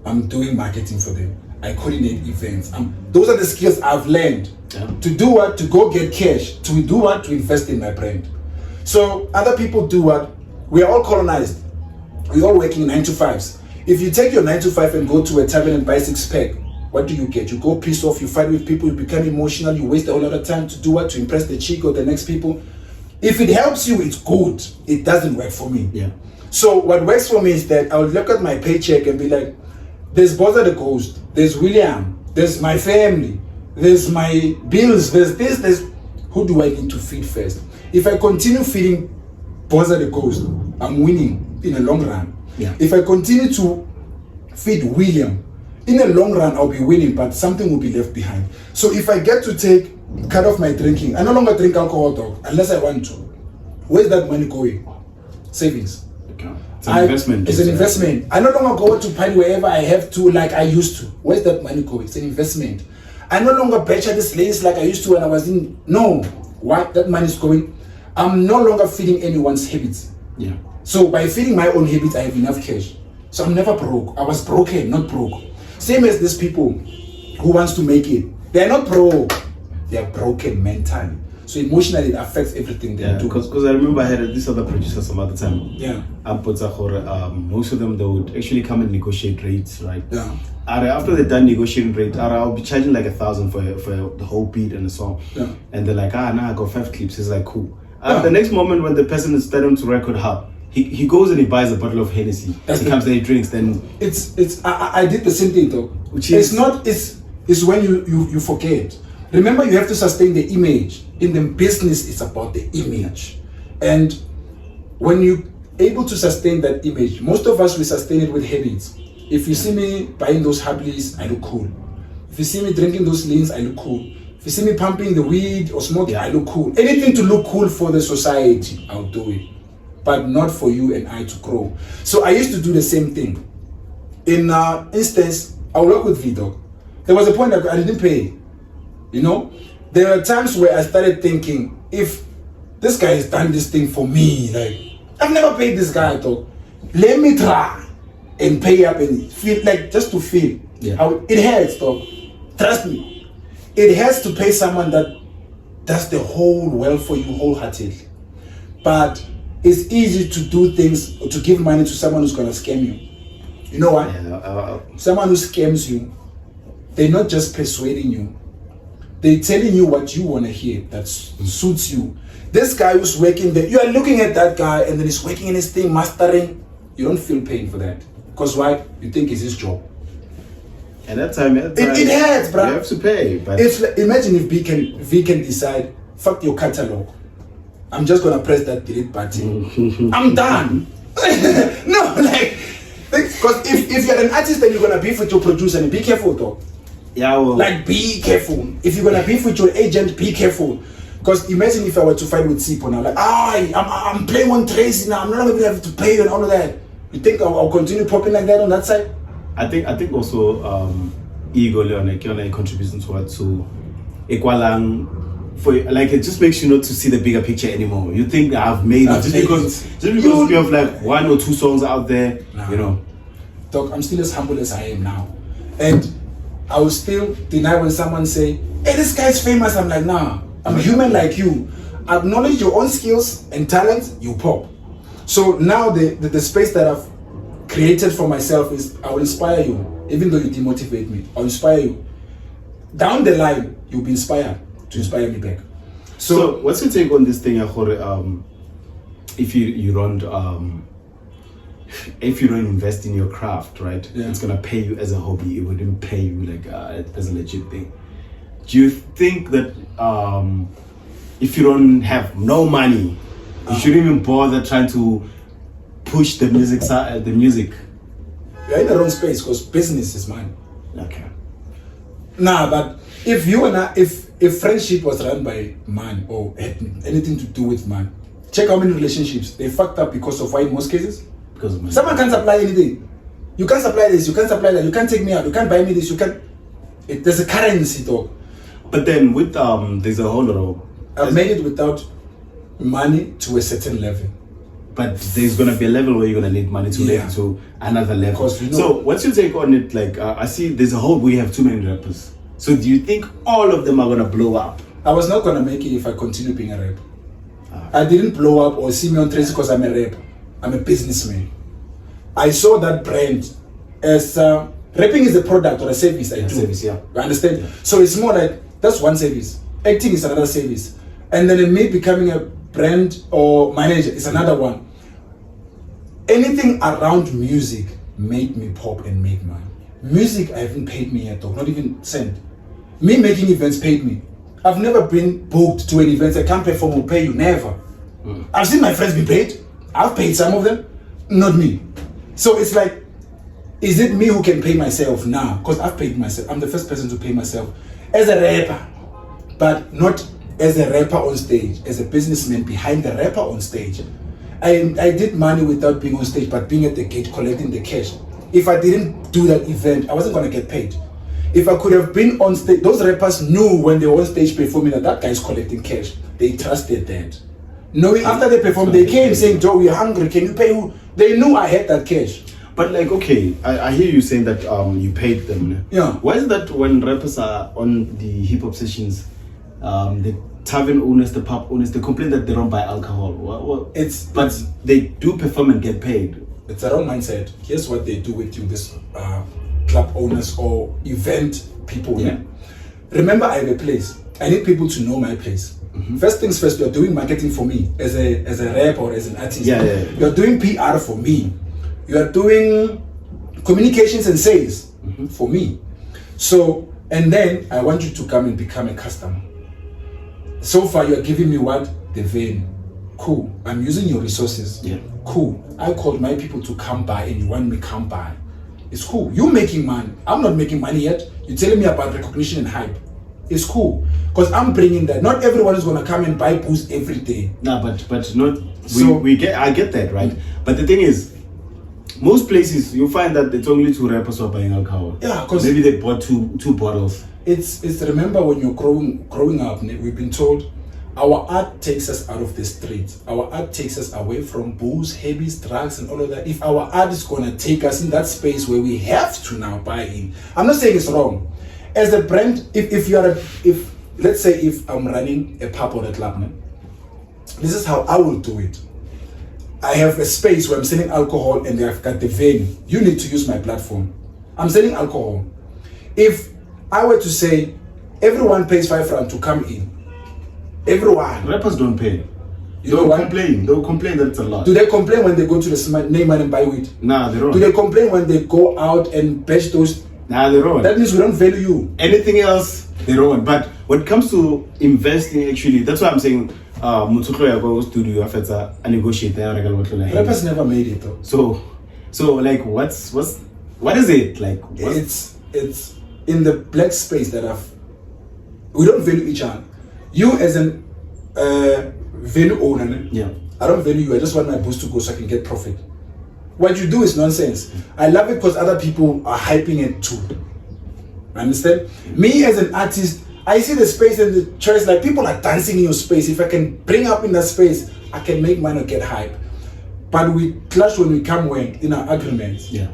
I'm doing marketing for them. I coordinate events. Those are the skills I've learned. To do what? To go get cash. To do what? To invest in my brand. So other people do what? We are all colonized. We're all working 9 to 5s. If you take your 9 to 5 and go to a tavern and buy 6-pack, what do you get? You go piss off, you fight with people, you become emotional, you waste a whole lot of time to do what? To impress the chick or the next people. If it helps you, it's good. It doesn't work for me. Yeah. So what works for me is that I would look at my paycheck and be like, there's Bother the Ghost, there's William, there's my family, there's my bills, there's this, there's... Who do I need to feed first? If I continue feeding Bother the Ghost, I'm winning in the long run. Yeah. If I continue to feed William, in the long run I'll be winning, but something will be left behind. So if I get to cut off my drinking, I no longer drink alcohol, dog, unless I want to. Where's that money going? Savings. Okay. It's an investment. It's an investment. I no longer go to party wherever I have to, like I used to. Where's that money going? It's an investment. I no longer betcha this lace like I used to when I was in. No. What? That money is going. I'm no longer feeding anyone's habits. Yeah. So by feeding my own habits, I have enough cash. So I'm never broke. I was broken, not broke. Same as these people who wants to make it. They're not broke. They're broken mentally. So emotionally, it affects everything they do. Because I remember I had this other producer some other time. Yeah. Most of them, they would actually come and negotiate rates, right? Yeah. After they're done negotiating rate, I'll be charging like 1,000 for the whole beat and the song. Yeah. And they're like, I got 5 clips. It's like, cool. The next moment when the person is starting to record hub, he goes and he buys a bottle of Hennessy. He comes there, he drinks, then... I did the same thing though. Which is... It's when you forget. Remember, you have to sustain the image. In the business, it's about the image. And when you're able to sustain that image, most of us, we sustain it with habits. If you see me buying those Hablis, I look cool. If you see me drinking those leans, I look cool. If you see me pumping the weed or smoking, I look cool. Anything to look cool for the society, I'll do it. But not for you and I to grow. So I used to do the same thing. In instance, I work with V-Dog. There was a point that I didn't pay. You know, there are times where I started thinking, if this guy has done this thing for me, like, I've never paid this guy at all. Let me try and pay up and feel like, just to feel how it hurts, dog. Trust me, it has to pay someone that does the whole well for you wholeheartedly. But it's easy to do things, to give money to someone who's gonna scam you. You know what? Someone who scams you, they're not just persuading you. They're telling you what you want to hear that suits you. This guy who's working there, you are looking at that guy and then he's working in his thing, mastering. You don't feel pain for that. Because why? You think it's his job. And that time, it hurts, bro. You have to pay. But it's like, imagine if V can decide, fuck your catalog. I'm just going to press that delete button. I'm done. No, like, because if you're an artist and you're going to beef with your producer, and be careful though. Yeah, well, like, be careful. If you're gonna beef with your agent, be careful. Because imagine if I were to fight with Sipo now, like, I'm playing on Tracy now, I'm not gonna have to pay you and all of that. You think I'll continue popping like that on that side? I think also ego leone contribution to Ekwalang for, like, it just makes you not to see the bigger picture anymore. You think I've made it just because you have like 1 or 2 songs out there, you know. Doc, I'm still as humble as I am now. And I will still deny when someone say, hey, this guy's famous. I'm like, nah, I'm a human like you. Acknowledge your own skills and talents, you pop. So now the space that I've created for myself is, I will inspire you, even though you demotivate me. I'll inspire you. Down the line, you'll be inspired to inspire me back. So what's your take on this thing, if you don't invest in your craft, right? Yeah. It's gonna pay you as a hobby. It wouldn't pay you like as a legit thing. Do you think that if you don't have no money, you shouldn't even bother trying to push the music side? You're in the wrong space because business is mine. Okay. Nah, but if you and I, if friendship was run by man or had anything to do with man, check how many relationships they fucked up because of why in most cases. Because of money. Someone can't supply anything. You can't supply this, you can't supply that, you can't take me out, you can't buy me this, you can't. There's a currency though. But then with there's a whole lot of. I've made it without money to a certain level. but there's gonna be a level where you're gonna need money to Yeah. get to another level. Because, you know- So what's your take on it? Like I see there's a whole we have too many rappers. So do you think all of them are gonna blow up? I was not gonna make it if I continue being a rapper. I didn't blow up or see me on Tracy because I'm a rapper. I'm a businessman. I saw that brand as rapping is a product or a service I do. Service, yeah. You understand? So it's more like that's one service. Acting is another service. And then in me becoming a brand or manager is another one. Anything around music made me pop and make money. Music I haven't paid me yet, though, not even cent. Me making events paid me. I've never been booked to an event. I can't perform or pay you, never. I've seen my friends be paid. I've paid some of them, not me. So it's like, is it me who can pay myself now? Because I've paid myself. I'm the first person to pay myself as a rapper, but not as a rapper on stage, as a businessman behind the rapper on stage. I did money without being on stage, but being at the gate collecting the cash. If I didn't do that event, I wasn't gonna get paid. If I could have been on stage, those rappers knew when they were on stage performing that guy's collecting cash. They trusted that. Knowing after they performed, they came saying, Joe, we're hungry, can you pay who? They knew I had that cash. But like, okay, I hear you saying that you paid them. Yeah. Why is that when rappers are on the hip hop sessions, the tavern owners, the pub owners, they complain that they don't buy alcohol? But they do perform and get paid. It's a wrong mindset. Here's what they do with you, this club owners or event people. Yeah. Remember, I have a place. I need people to know my place. First things first, you're doing marketing for me as a rapper or as an artist. Yeah. You're doing PR for me. You are doing communications and sales for me. So, and then I want you to come and become a customer. So far, you're giving me what? The vein. Cool. I'm using your resources. Yeah. Cool. I called my people to come by and you want me to come by. It's cool. You're making money. I'm not making money yet. You're telling me about recognition and hype. It's cool. Because I'm bringing that. Not everyone is going to come and buy booze every day. No, but not. I get that, right? But the thing is, most places you find that it's only two rappers who are buying alcohol. Yeah, because maybe they bought two bottles. It's remember when you're growing up, we've been told our art takes us out of the streets. Our art takes us away from booze, heavy drugs, and all of that. If our art is gonna take us in that space where we have to now buy in, I'm not saying it's wrong. As a brand, if let's say if I'm running a pub or a club, this is how I will do it. I have a space where I'm selling alcohol and I've got the venue. You need to use my platform. I'm selling alcohol. If I were to say everyone pays 5 rand to come in, everyone. Rappers don't pay. They'll complain. They'll complain that it's a lot. Do they complain when they go to the Neyman and buy weed? Nah, they don't. Do they complain when they go out and bash those? Nah, they don't. That means we don't value you. Anything else, they don't. But when it comes to investing, actually, that's why I'm saying, studio a negotiator. Rappers never made it though. So like, what is it like? It's in the black space that we don't value each other. You as an value owner, yeah. I don't value you. I just want my boost to go so I can get profit. What you do is nonsense. I love it because other people are hyping it too. Understand? Me as an artist, I see the space and the choice, like people are dancing in your space. If I can bring up in that space, I can make money or get hype. But we clash when we come in our agreements. Yeah.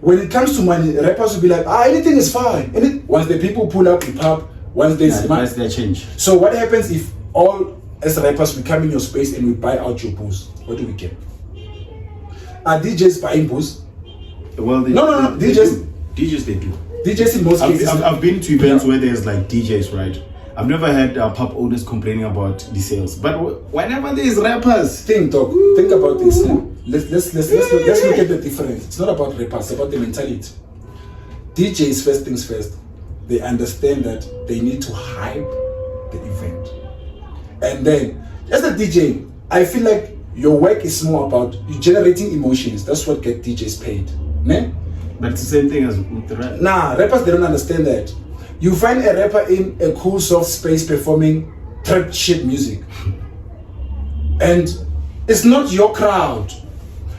When it comes to money, rappers will be like, anything is fine. Once the people pull up in pub, once there's money, their change. So what happens if all as rappers we come in your space and we buy out your booze? What do we get? Are DJs buying booze? Well, no. DJs they do. DJs in most cases. I've been to events where there's like DJs, right? I've never had pub owners complaining about the sales, but whenever there's rappers, think about this. Let's look at the difference. It's not about rappers, it's about the mentality. DJs, first things first, they understand that they need to hype the event. And then, as a DJ, I feel like your work is more about you generating emotions. That's what gets DJs paid. Ne? But it's the same thing as with the rap. Nah, rappers, they don't understand that. You find a rapper in a cool, soft space performing trap shit music. And it's not your crowd.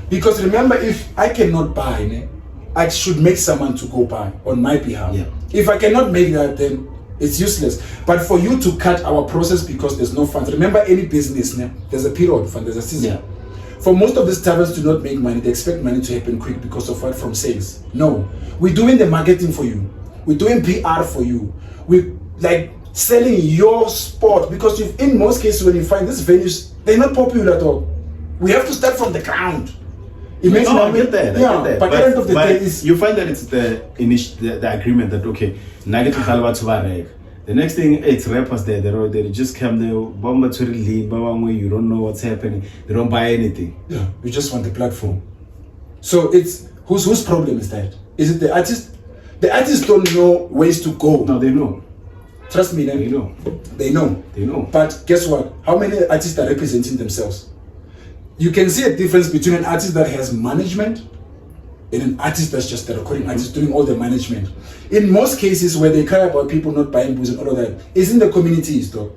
Because remember, if I cannot buy, I should make someone to go buy on my behalf. Yeah. If I cannot make that, then it's useless. But for you to cut our process because there's no funds. Remember, any business, there's a period fund, there's a season. Yeah. For most of these taverns do not make money. They expect money to happen quick because of what? From sales. No. We're doing the marketing for you. We're doing PR for you. We like selling your sport, because in most cases when you find these venues, they're not popular at all. We have to start from the ground. Imagine I get that. I get that. But at the end of the day, is you find that it's the agreement that okay, the next thing, it's rappers there. They just come there, bomba to lead, you don't know what's happening. They don't buy anything. Yeah, you just want the platform. So it's whose problem is that? Is it the artist? The artists don't know ways to go. No, they know. Trust me, They know. They know. They know. But guess what? How many artists are representing themselves? You can see a difference between an artist that has management and an artist that's just a recording artist doing all the management. In most cases where they cry about people not buying booze and all of that, it's in the communities though.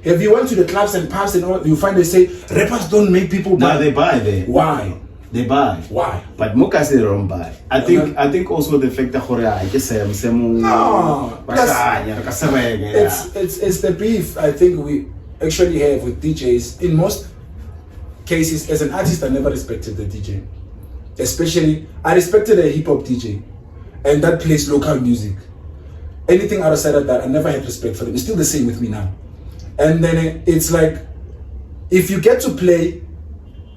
If you went to the clubs and pubs and all, you find they say rappers don't make people buy. No, they buy there. Why? They buy. Why? But Mokas they don't buy. I think also the fact that it's the beef I think we actually have with DJs. In most cases, as an artist, I never respected the DJ. Especially, I respected a hip hop DJ, and that plays local music. Anything outside of that, I never had respect for them. It's still the same with me now. And then it's like, if you get to play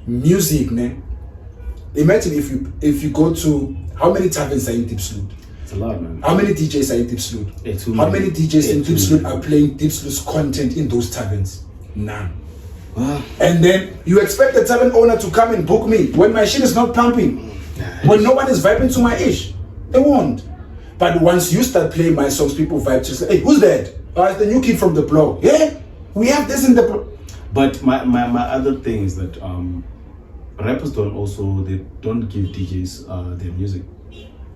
music, man. Imagine if you go to, how many taverns are in Diepsloot? It's a lot, man. How many DJs are in Diepsloot? How many DJs in Diepsloot are playing Diepsloot's content in those taverns? None. And then you expect the tavern owner to come and book me when my shit is not pumping, when no one is vibing to my ish. They won't. But once you start playing my songs, people vibe to say, hey, who's that? Oh, it's the new kid from the block. Yeah, we have this in the block. But my other thing is that rappers they don't give DJs their music.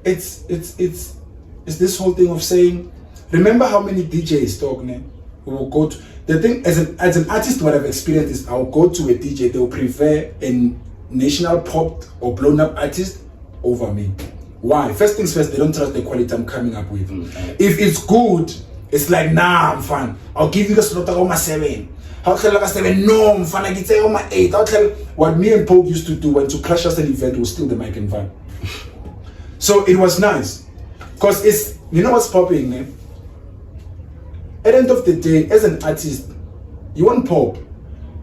It's this whole thing of saying, remember how many DJs talk, man, who will go to the thing as an artist. What I've experienced is I'll go to a DJ, they'll prefer a national pop or blown up artist over me. Why? First things first, they don't trust the quality I'm coming up with. If it's good, it's like, nah, I'm fine. I'll give you the slot of my 7. I'll tell like a 7. No, I'm fine. I get say my 8. I'll tell what me and Pope used to do when to crash us an event was steal the mic and vibe. So it was nice. Because it's, you know what's popping, man? At the end of the day, as an artist, you want pop.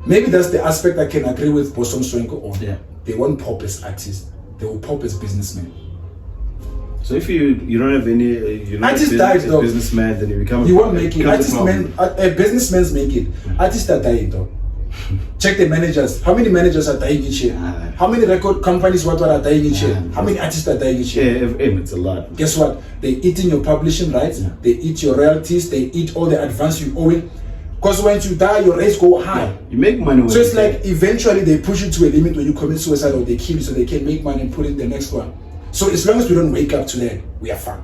Maybe that's the aspect I can agree with Bosom Swenko on. Yeah. They want pop as artists. They will pop as businessmen. So if you don't have any, businessman, then you become. You won't make it. Businessmen make it. Artists are dying though. Check the managers. How many managers are dying each year? How many record companies are dying each year? How many artists are dying each year? Yeah, it's a lot. Guess what? They eat in your publishing rights. Yeah. They eat your royalties. They eat all the advance you owe it. Because when you die, your rates go high. Yeah, you make money. So it's like eventually they push you to a limit when you commit suicide or they kill you so they can make money and put in the next one. So as long as we don't wake up to that, we are fine.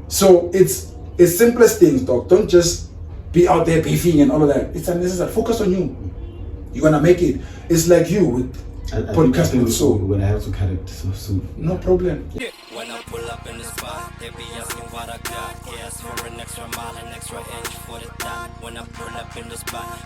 So it's simplest things, dog. Don't just be out there beefing and all of that. It's unnecessary. Focus on you. You're gonna make it. It's like you with podcasting with Soul. When I have to cut it so soon. No problem. Yeah. When I pull up in the spot, they be asking what I got. Gas for an extra mile, an extra inch for the dot. When I pull up in the spot,